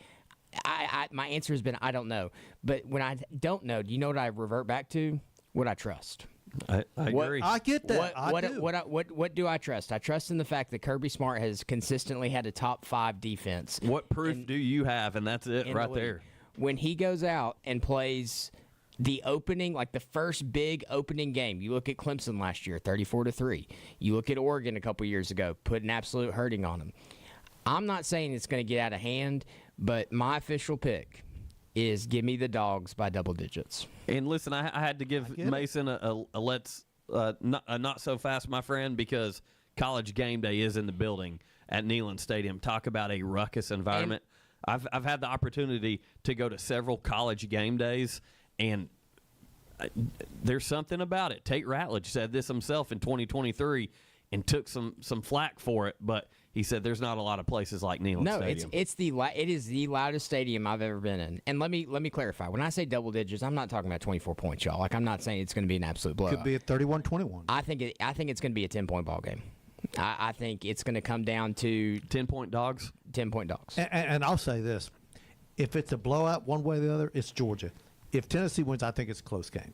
S8: my answer has been I don't know. But when I don't know, do you know what I revert back to? What I trust.
S4: I agree.
S7: I get that.
S8: What do I trust? I trust in the fact that Kirby Smart has consistently had a top 5 defense.
S4: What proof do you have? And that's it right there.
S8: When he goes out and plays the opening, like the first big opening game, you look at Clemson last year, 34-3. You look at Oregon a couple years ago, put an absolute hurting on them. I'm not saying it's going to get out of hand, but my official pick is give me the Dogs by double digits.
S4: And listen, I had to give Mason a not so fast, my friend, because College Game Day is in the building at Neyland Stadium. Talk about a ruckus environment. I've had the opportunity to go to several college game days, and there's something about it. Tate Ratledge said this himself in 2023 and took some flack for it, but he said there's not a lot of places like Neyland Stadium.
S8: No, it is the loudest stadium I've ever been in. And let me clarify. When I say double digits, I'm not talking about 24 points, y'all. Like I'm not saying it's going to be an absolute blowout.
S7: Could be a 31-21.
S8: I think it's going to be a 10-point ball game. I think it's going to come down to
S4: 10-point dogs.
S8: 10-point dogs.
S7: And I'll say this: if it's a blowout one way or the other, it's Georgia. If Tennessee wins, I think it's a close game.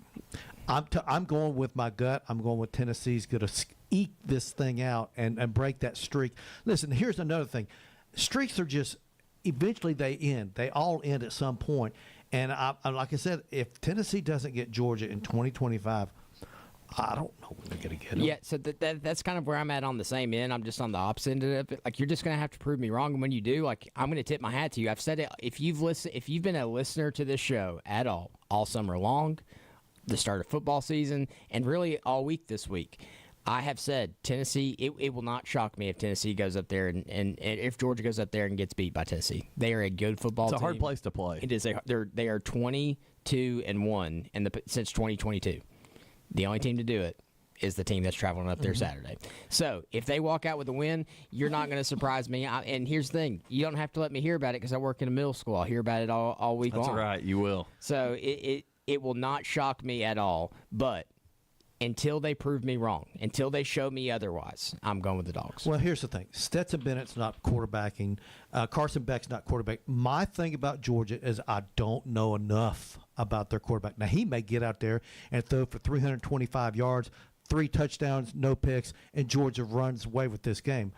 S7: I'm going with my gut. I'm going with Tennessee's going to eke this thing out and break that streak. Listen, here's another thing. Streaks are just eventually they end. They all end at some point. And like I said, if Tennessee doesn't get Georgia in 2025, I don't know when they're going to get him.
S8: Yeah, so that's kind of where I'm at on the same end. I'm just on the opposite end of it. Like, you're just going to have to prove me wrong. And when you do, like, I'm going to tip my hat to you. I've said it. If you've been a listener to this show at all summer long, the start of football season, and really all week this week, I have said Tennessee, it will not shock me if Tennessee goes up there and if Georgia goes up there and gets beat by Tennessee. They are a good football team.
S4: It's a hard place to play.
S8: It is. They are 22-1 since 2022. The only team to do it is the team that's traveling up there Saturday. So if they walk out with a win, you're not going to surprise me. And here's the thing. You don't have to let me hear about it because I work in a middle school. I'll hear about it all week long.
S4: That's right. You will.
S8: So it will not shock me at all. But until they prove me wrong, until they show me otherwise, I'm going with the Dogs.
S7: Well, here's the thing. Stetson Bennett's not quarterbacking. Carson Beck's not quarterback. My thing about Georgia is I don't know enough about their quarterback. Now, he may get out there and throw for 325 yards, 3 touchdowns, no picks, and Georgia runs away with this game.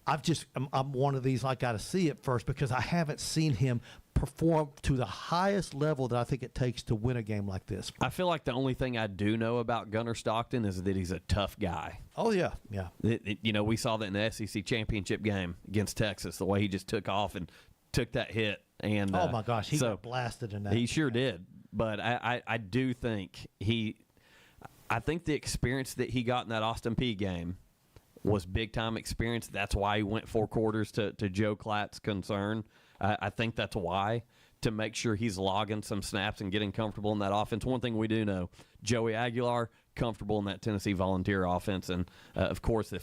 S7: I'm one of these, I got to see it first because I haven't seen him perform to the highest level that I think it takes to win a game like this.
S4: I feel like the only thing I do know about Gunnar Stockton is that he's a tough guy.
S7: Oh, yeah, yeah.
S4: We saw that in the SEC championship game against Texas, the way he just took off and took that hit. And
S7: oh, my gosh, he got blasted in that.
S4: He sure did. But I do think I think the experience that he got in that Austin Peay game was big-time experience. That's why he went 4 quarters to Joe Klatt's concern. I think that's why, to make sure he's logging some snaps and getting comfortable in that offense. One thing we do know, Joey Aguilar, comfortable in that Tennessee Volunteer offense. And, of course, the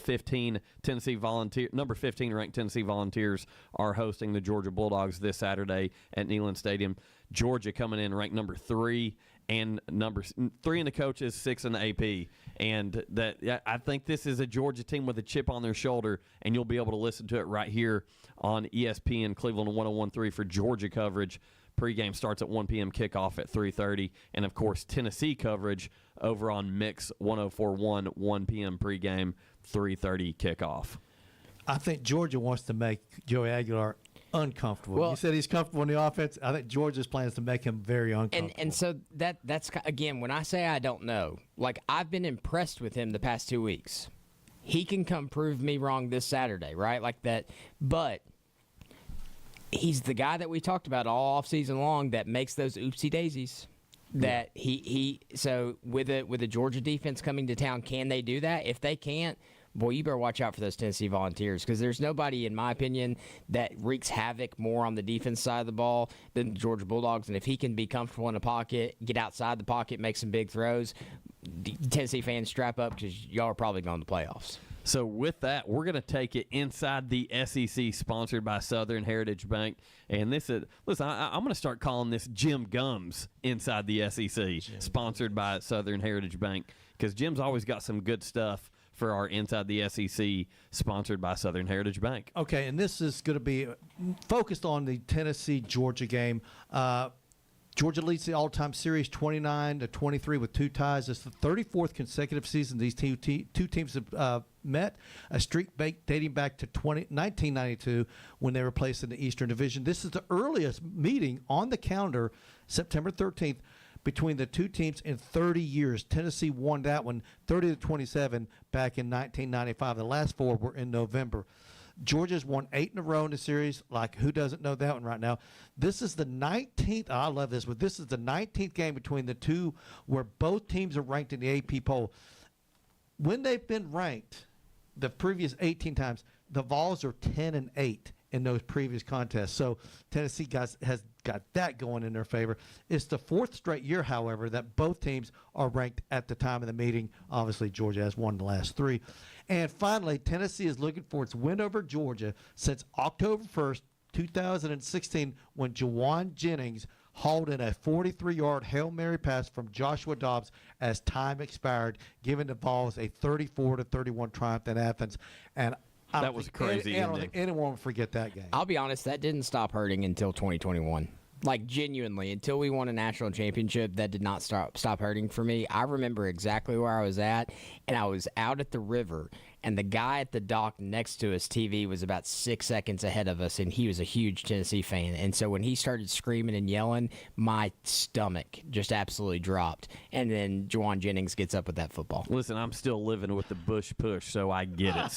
S4: number 15 ranked Tennessee Volunteers are hosting the Georgia Bulldogs this Saturday at Neyland Stadium. Georgia coming in ranked number 3 and number 3 in the coaches, 6 in the AP. And I think this is a Georgia team with a chip on their shoulder, and you'll be able to listen to it right here on ESPN Cleveland 101.3 for Georgia coverage. Pregame starts at 1 p.m., kickoff at 3:30. And, of course, Tennessee coverage over on Mix 104.1, 1 p.m. pregame, 3:30 kickoff.
S7: I think Georgia wants to make Joey Aguilar uncomfortable. Well, you said he's comfortable in the offense. I think Georgia's plan is to make him very uncomfortable.
S8: And so that's again, when I say I don't know, like, I've been impressed with him the past 2 weeks. He can come prove me wrong this Saturday, right? Like that. But he's the guy that we talked about all offseason long that makes those oopsie daisies. That so with a Georgia defense coming to town, can they do that? If they can't, boy, you better watch out for those Tennessee Volunteers, because there's nobody, in my opinion, that wreaks havoc more on the defense side of the ball than the Georgia Bulldogs. And if he can be comfortable in the pocket, get outside the pocket, make some big throws, Tennessee fans, strap up, because y'all are probably going to the playoffs.
S4: So with that, we're going to take it inside the SEC, sponsored by Southern Heritage Bank. And this is, listen, I'm going to start calling this Jim Gums inside the SEC, sponsored by Southern Heritage Bank, because Jim's always got some good stuff for our Inside the SEC, sponsored by Southern Heritage Bank.
S7: Okay, and this is going to be focused on the Tennessee-Georgia game. Georgia leads the all-time series 29-23 with 2 ties. It's the 34th consecutive season these two teams have met, a streak dating back to 1992 when they were placed in the Eastern Division. This is the earliest meeting on the calendar, September 13th, between the two teams in 30 years. Tennessee won that one 30-27 back in 1995. The last 4 were in November. Georgia's won 8 in a row in the series. Like, who doesn't know that one right now? This is the 19th. I love this, but this is the 19th game between the two where both teams are ranked in the AP poll. When they've been ranked the previous 18 times, the Vols are 10-8 in those previous contests. So Tennessee has got that going in their favor. It's the 4th straight year, however, that both teams are ranked at the time of the meeting. Obviously, Georgia has won the last 3. And finally, Tennessee is looking for its win over Georgia since October 1st, 2016, when Jawan Jennings hauled in a 43-yard Hail Mary pass from Joshua Dobbs as time expired, giving the Vols a 34-31 triumph in Athens. And
S4: that was crazy.
S7: I don't think anyone will forget that game.
S8: I'll be honest, that didn't stop hurting until 2021. Like, genuinely, until we won a national championship, that did not stop hurting for me. I remember exactly where I was at, and I was out at the river, and the guy at the dock next to us, TV, was about 6 seconds ahead of us, and he was a huge Tennessee fan. And so when he started screaming and yelling, my stomach just absolutely dropped. And then Juwan Jennings gets up with that football.
S4: Listen, I'm still living with the Bush push, so I get it.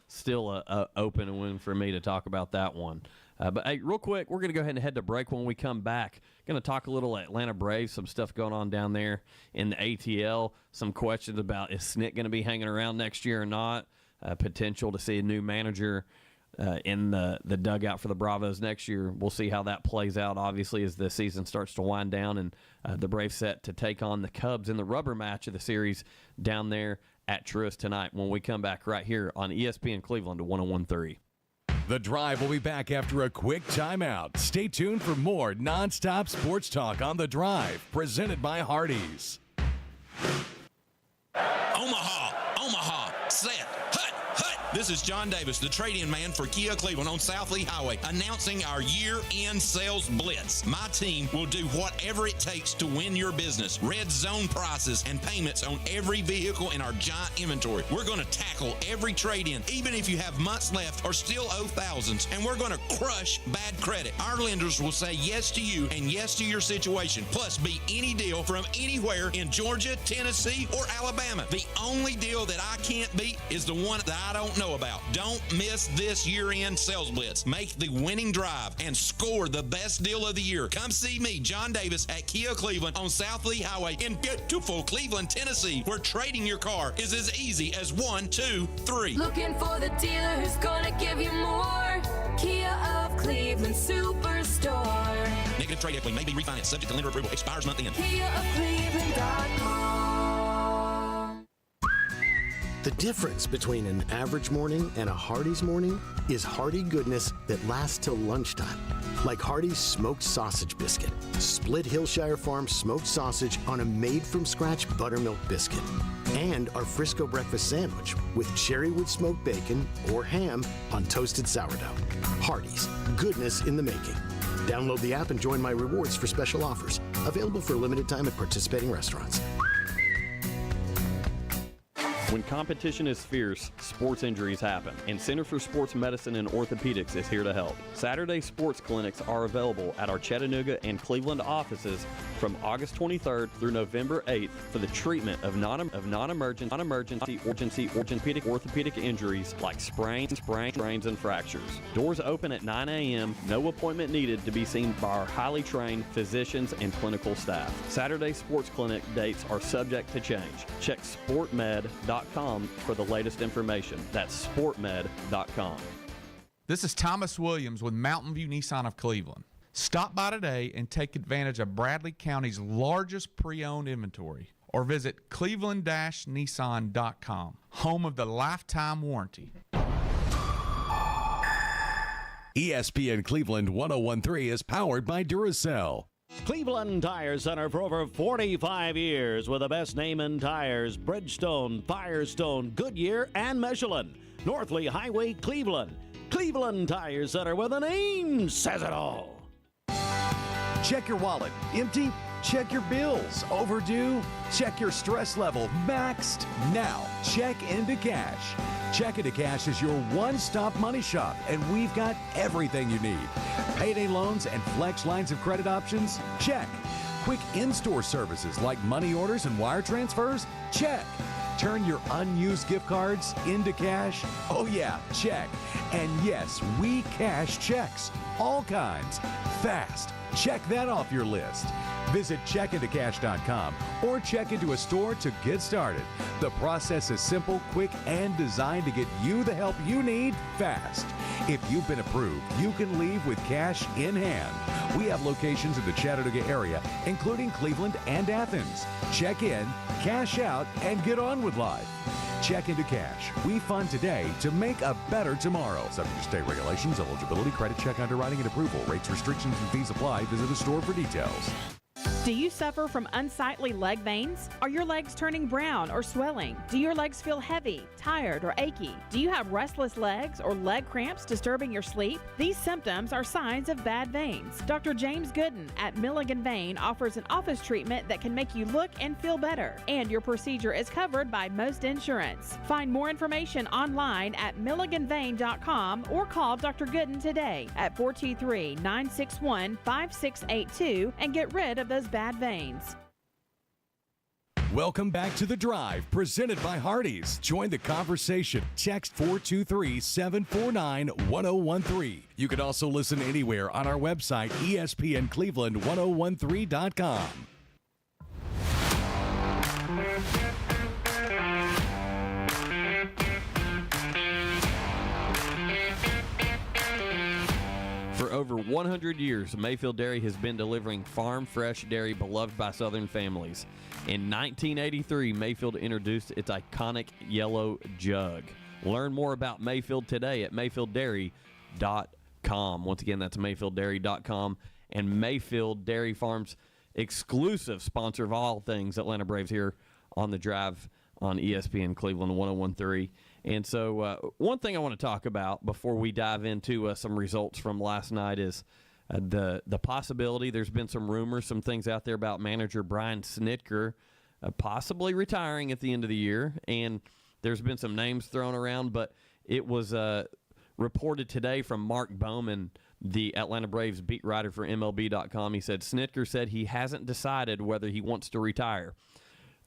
S4: Still a open win for me to talk about that one. But, hey, real quick, we're going to go ahead and head to break. When we come back, going to talk a little Atlanta Braves, some stuff going on down there in the ATL, some questions about is Snick going to be hanging around next year or not, potential to see a new manager in the dugout for the Bravos next year. We'll see how that plays out, obviously, as the season starts to wind down, and the Braves set to take on the Cubs in the rubber match of the series down there at Truist tonight when we come back right here on ESPN Cleveland to 101.3.
S1: The Drive will be back after a quick timeout. Stay tuned for more nonstop sports talk on The Drive, presented by Hardees.
S13: Omaha, set, hut. This is John Davis, the trade-in man for Kia Cleveland on South Lee Highway, announcing our year-end sales blitz. My team will do whatever it takes to win your business. Red zone prices and payments on every vehicle in our giant inventory. We're going to tackle every trade-in, even if you have months left or still owe thousands, and we're going to crush bad credit. Our lenders will say yes to you and yes to your situation, plus beat any deal from anywhere in Georgia, Tennessee, or Alabama. The only deal that I can't beat is the one that I don't know about. Don't miss this year-end sales blitz. Make the winning drive and score the best deal of the year. Come see me, John Davis, at Kia Cleveland on South Lee Highway in beautiful Cleveland, Tennessee, where trading your car is as easy as 1, 2, 3.
S14: Looking for the dealer who's gonna give you more. Kia of Cleveland Superstore.
S13: Negative trade equity may be refinanced subject to lender approval. Expires month end.
S14: KiaofCleveland.com.
S9: The difference between an average morning and a Hardee's morning is hearty goodness that lasts till lunchtime. Like Hardee's smoked sausage biscuit, split Hillshire Farm smoked sausage on a made-from-scratch buttermilk biscuit. And our Frisco breakfast sandwich with cherrywood smoked bacon or ham on toasted sourdough. Hardee's, goodness in the making. Download the app and join my rewards for special offers. Available for a limited time at participating restaurants.
S4: When competition is fierce, sports injuries happen, and Center for Sports Medicine and Orthopedics is here to help. Saturday sports clinics are available at our Chattanooga and Cleveland offices from August 23rd through November 8th for the treatment of non-emergency orthopedic injuries like sprains, and fractures. Doors open at 9 a.m., no appointment needed to be seen by our highly trained physicians and clinical staff. Saturday sports clinic dates are subject to change. Check sportmed.com for the latest information. That's sportmed.com.
S15: This is Thomas Williams with Mountain View Nissan of Cleveland. Stop by today and take advantage of Bradley County's largest pre-owned inventory, or visit cleveland-nissan.com, home of the lifetime warranty.
S1: ESPN Cleveland 101.3 is powered by Duracell.
S2: Cleveland Tire Center for over 45 years with the best name in tires: Bridgestone, Firestone, Goodyear, and Michelin. North Lee Highway, Cleveland. Cleveland Tire Center, where the name says it all.
S1: Check your wallet. Empty? Check your bills. Overdue? Check your stress level. Maxed? Now, check into cash. Check into Cash is your one-stop money shop, and we've got everything you need. Payday loans and flex lines of credit options? Check. Quick in-store services like money orders and wire transfers? Check. Turn your unused gift cards into cash? Oh yeah, check. And yes, we cash checks. All kinds. Fast. Check that off your list. Visit checkintocash.com or check into a store to get started. The process is simple, quick, and designed to get you the help you need fast. If you've been approved, you can leave with cash in hand. We have locations in the Chattanooga area, including Cleveland and Athens. Check in, cash out, and get on with life. Check into Cash. We fund today to make a better tomorrow. Subject to state regulations, eligibility, credit check, underwriting, and approval. Rates, restrictions, and fees apply. Visit the store for details.
S16: Do you suffer from unsightly leg veins? Are your legs turning brown or swelling? Do your legs feel heavy, tired, or achy? Do you have restless legs or leg cramps disturbing your sleep? These symptoms are signs of bad veins. Dr. James Gooden at Milligan Vein offers an office treatment that can make you look and feel better, and your procedure is covered by most insurance. Find more information online at milliganvein.com or call Dr. Gooden today at 423-961-5682 and get rid of those bad veins.
S1: Welcome back to The Drive, presented by Hardees. Join the conversation. Text 423-749-1013. You can also listen anywhere on our website, ESPNCleveland1013.com.
S4: For over 100 years, Mayfield Dairy has been delivering farm fresh dairy beloved by Southern families. In 1983, Mayfield introduced its iconic yellow jug. Learn more about Mayfield today at mayfielddairy.com. Once again, that's mayfielddairy.com. And Mayfield Dairy Farms, exclusive sponsor of all things Atlanta Braves here on The Drive on ESPN Cleveland 1013. And so one thing I want to talk about before we dive into some results from last night is the possibility. There's been some rumors, some things out there about manager Brian Snitker possibly retiring at the end of the year. And there's been some names thrown around, but it was reported today from Mark Bowman, the Atlanta Braves beat writer for MLB.com. He said Snitker said he hasn't decided whether he wants to retire.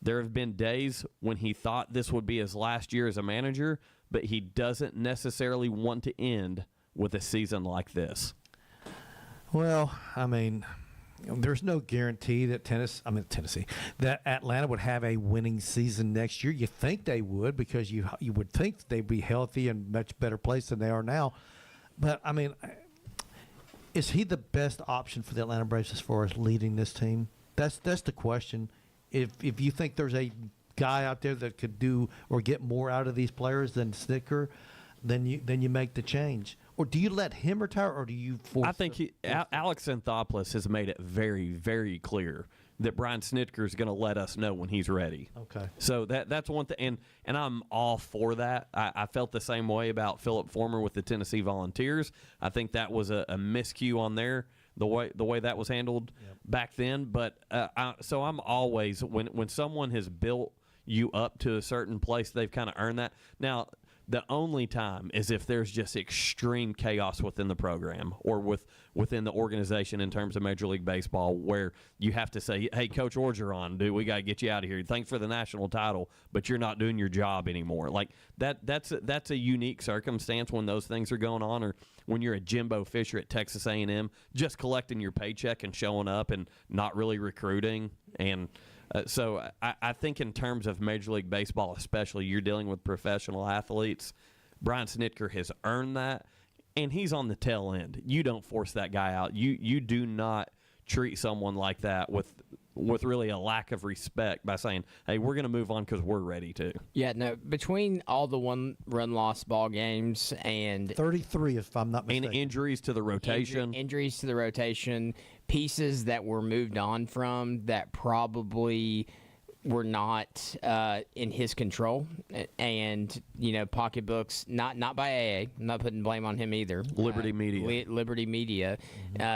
S4: There have been days when he thought this would be his last year as a manager, but he doesn't necessarily want to end with a season like this.
S7: Well, I mean, there's no guarantee that Tennessee, that Atlanta would have a winning season next year. You think they would, because you would think they'd be healthy and much better place than they are now. But, I mean, is he the best option for the Atlanta Braves as far as leading this team? That's the question. If you think there's a guy out there that could do or get more out of these players than Snitker, then you make the change. Or do you let him retire, or do you force?
S4: I think Alex Anthopoulos has made it very, very clear that Brian Snitker is going to let us know when he's ready.
S7: Okay.
S4: So that's one thing, and I'm all for that. I felt the same way about Philip Former with the Tennessee Volunteers. I think that was a miscue on there, the way that was handled back then. But so I'm always, when someone has built you up to a certain place, they've kind of earned that. Now, the only time is if there's just extreme chaos within the program or within the organization in terms of Major League Baseball, where you have to say, hey, Coach Orgeron, dude, we got to get you out of here. Thanks for the national title, but you're not doing your job anymore. Like that's a unique circumstance when those things are going on, or when you're a Jimbo Fisher at Texas A&M, just collecting your paycheck and showing up and not really recruiting. And so I think in terms of Major League Baseball especially, you're dealing with professional athletes. Brian Snitker has earned that, and he's on the tail end. You don't force that guy out. You do not treat someone like that with really a lack of respect by saying, hey, we're going to move on because we're ready to.
S8: Yeah, no, between all the one-run loss ball games and
S7: 33, if I'm not mistaken.
S4: And injuries to the rotation.
S8: Injuries to the rotation, pieces that were moved on from that probably were not in his control, and pocketbooks not by AA. I'm not putting blame on him either.
S4: Liberty Media,
S8: Liberty Media,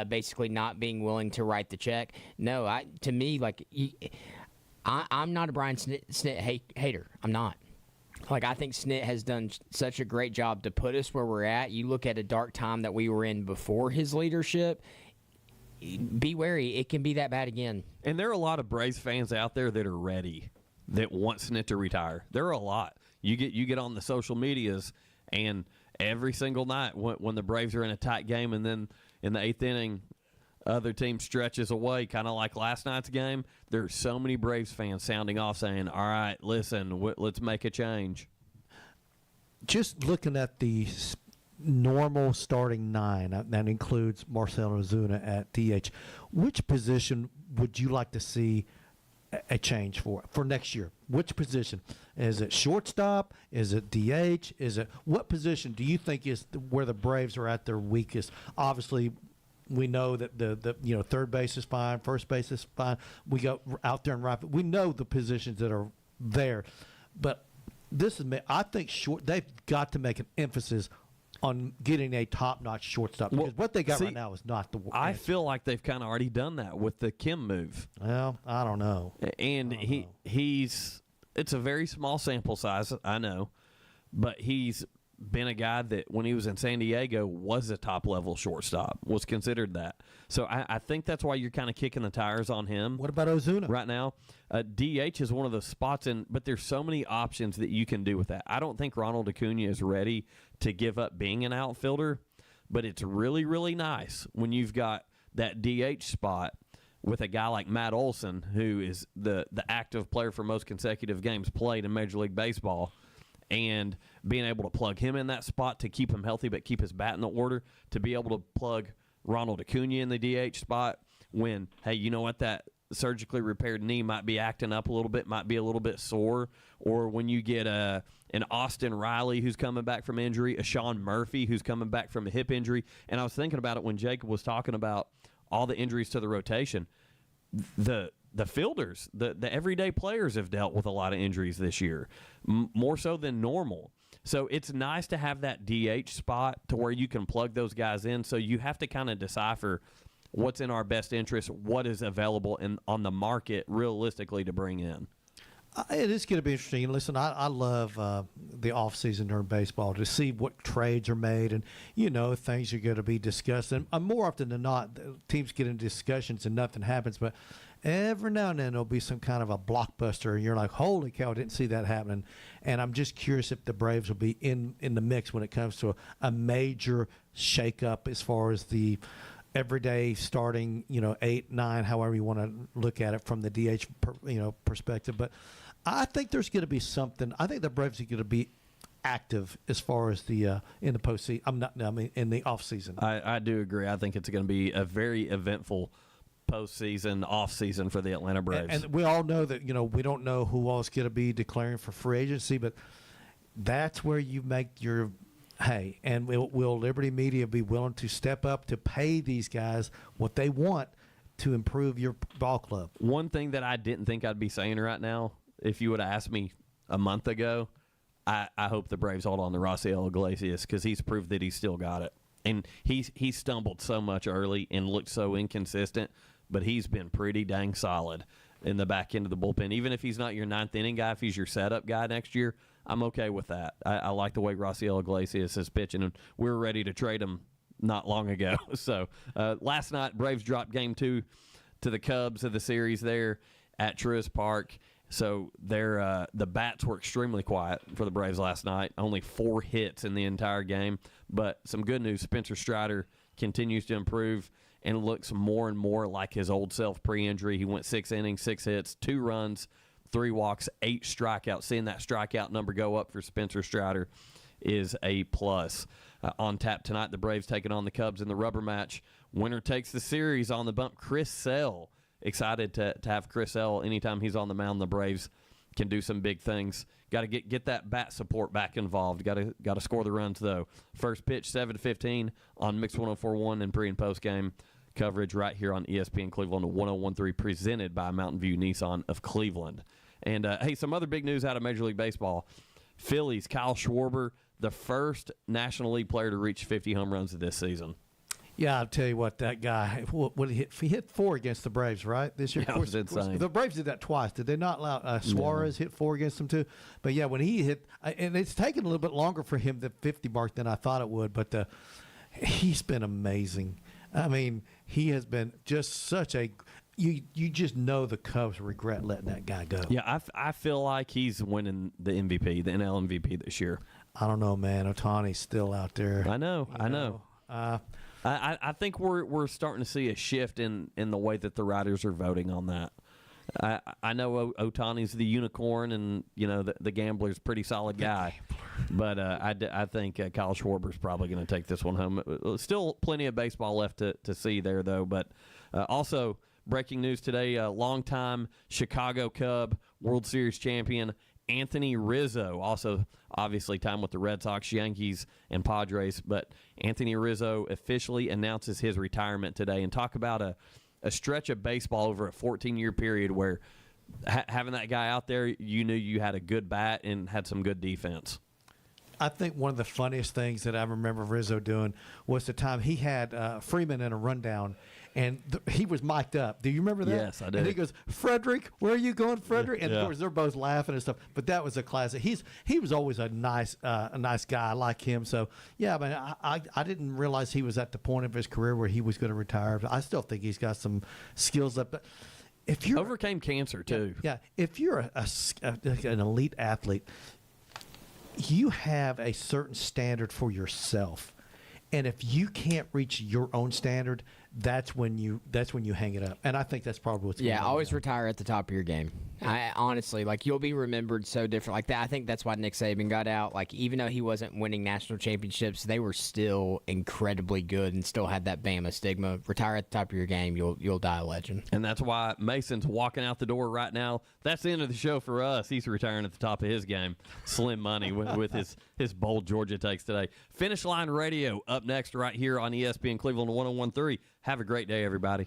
S8: basically not being willing to write the check. No, to me, like I'm not a Brian Snit hater. I'm not. Like, I think Snit has done such a great job to put us where we're at. You look at a dark time that we were in before his leadership. Be wary. It can be that bad again.
S4: And there are a lot of Braves fans out there that are ready, that want Snit to retire. There are a lot. You get on the social medias, and every single night when the Braves are in a tight game, and then in the 8th inning, other team stretches away, kind of like last night's game, there's so many Braves fans sounding off saying, all right, listen, let's make a change.
S7: Just looking at the normal starting 9, that includes Marcell Ozuna at DH. Which position would you like to see a change for next year? Which position? Is it shortstop? Is it DH? What position do you think is where the Braves are at their weakest? Obviously, We know that the third base is fine, first base is fine. We go out there and right. We know the positions that are there, but I think they've got to make an emphasis on getting a top-notch shortstop, because what they got right now is not the.
S4: I feel like they've kind of already done that with the Kim move.
S7: Well, I don't know.
S4: And he's it's a very small sample size, I know, but he's been a guy that when he was in San Diego was a top-level shortstop, was considered that. So I think that's why you're kind of kicking the tires on him.
S7: What about Ozuna?
S4: Right now, DH is one of those spots, but there's so many options that you can do with that. I don't think Ronald Acuna is ready to give up being an outfielder, but it's really, really nice when you've got that DH spot with a guy like Matt Olson, who is the active player for most consecutive games played in Major League Baseball, and being able to plug him in that spot to keep him healthy but keep his bat in the order, to be able to plug Ronald Acuna in the DH spot when, hey, you know what, that surgically repaired knee might be acting up a little bit, might be a little bit sore, or when you get an Austin Riley who's coming back from injury, a Sean Murphy who's coming back from a hip injury. And I was thinking about it when Jacob was talking about all the injuries to the rotation. The fielders, the everyday players have dealt with a lot of injuries this year, more so than normal. So it's nice to have that DH spot to where you can plug those guys in. So you have to kind of decipher what's in our best interest, what is available on the market realistically to bring in.
S7: It is going to be interesting. Listen, I love the offseason during baseball to see what trades are made and, things are going to be discussed. And more often than not, teams get into discussions and nothing happens. But every now and then there'll be some kind of a blockbuster, and you're like, holy cow, I didn't see that happening. And I'm just curious if the Braves will be in the mix when it comes to a major shakeup as far as the everyday starting, 8, 9, however you want to look at it from the DH, perspective. But I think there's going to be something. I think the Braves are going to be active as far as the in the postseason. In the offseason.
S4: I do agree. I think it's going to be a very eventful postseason, off-season for the Atlanta Braves.
S7: And we all know that, we don't know who else is going to be declaring for free agency, but that's where you make your hay. And will Liberty Media be willing to step up to pay these guys what they want to improve your ball club?
S4: One thing that I didn't think I'd be saying right now, if you would have asked me a month ago, I hope the Braves hold on to Raciel Iglesias, because he's proved that he's still got it. And he stumbled so much early and looked so inconsistent, but he's been pretty dang solid in the back end of the bullpen. Even if he's not your ninth inning guy, if he's your setup guy next year, I'm okay with that. I like the way Raciel Iglesias is pitching, and we were ready to trade him not long ago. So last night, Braves dropped Game 2 to the Cubs of the series there at Truist Park. So the bats were extremely quiet for the Braves last night. Only 4 hits in the entire game. But some good news, Spencer Strider continues to improve and looks more and more like his old self pre-injury. He went 6 innings, 6 hits, 2 runs, 3 walks, 8 strikeouts. Seeing that strikeout number go up for Spencer Strider is a plus. On tap tonight, the Braves taking on the Cubs in the rubber match. Winner takes the series on the bump. Chris Sale. Excited to have Chris Sale anytime he's on the mound. The Braves can do some big things. Got to get that bat support back involved. Got to score the runs, though. First pitch, 7:15 on Mix 104.1 and pre- and post-game coverage right here on ESPN Cleveland 101.3, presented by Mountain View Nissan of Cleveland. And, hey, some other big news out of Major League Baseball. Phillies, Kyle Schwarber, the first National League player to reach 50 home runs this season.
S7: Yeah, I'll tell you what, that guy, he hit 4 against the Braves, right? This year,
S4: yeah, it was insane.
S7: The Braves did that twice. Did they not allow Suarez hit 4 against them too? But yeah, when he hit, and it's taken a little bit longer for him, the 50 mark, than I thought it would, but he's been amazing. I mean, he has been just such a, you just know the Cubs regret letting that guy go.
S4: Yeah, I feel like he's winning the MVP, the NL MVP this year.
S7: I don't know, man. Ohtani's still out there.
S4: I know. I think we're starting to see a shift in the way that the writers are voting on that. I know Ohtani's the unicorn, and the gambler's pretty solid guy, but I think Kyle Schwarber's probably going to take this one home. Still plenty of baseball left to see there, though. But also breaking news today: longtime Chicago Cub, World Series champion Anthony Rizzo, also obviously time with the Red Sox, Yankees, and Padres. But Anthony Rizzo officially announces his retirement today. And talk about a stretch of baseball over a 14-year period where having that guy out there, you knew you had a good bat and had some good defense.
S7: I think one of the funniest things that I remember Rizzo doing was the time he had Freeman in a rundown, and he was mic'd up. Do you remember that?
S4: Yes, I do.
S7: And he goes, "Frederick, where are you going, Frederick?" And
S4: Yeah.
S7: of course they're both laughing and stuff. But that was a classic. He was always a nice guy. I like him. So yeah, I mean, I didn't realize he was at the point of his career where he was going to retire. I still think he's got some skills up. But if you
S4: overcame cancer too.
S7: Yeah, if you're an elite athlete, you have a certain standard for yourself, and if you can't reach your own standard, that's when you hang it up. And I think that's probably what's going on.
S8: Always retire at the top of your game. I honestly, you'll be remembered so different like that. I think that's why Nick Saban got out. Even though he wasn't winning national championships, they were still incredibly good and still had that Bama stigma. Retire at the top of your game, you'll die a legend.
S4: And that's why Mason's walking out the door right now. That's the end of the show for us. He's retiring at the top of his game. Slim money with his bold Georgia takes today. Finish Line Radio up next right here on ESPN Cleveland 101.3. Have a great day, everybody.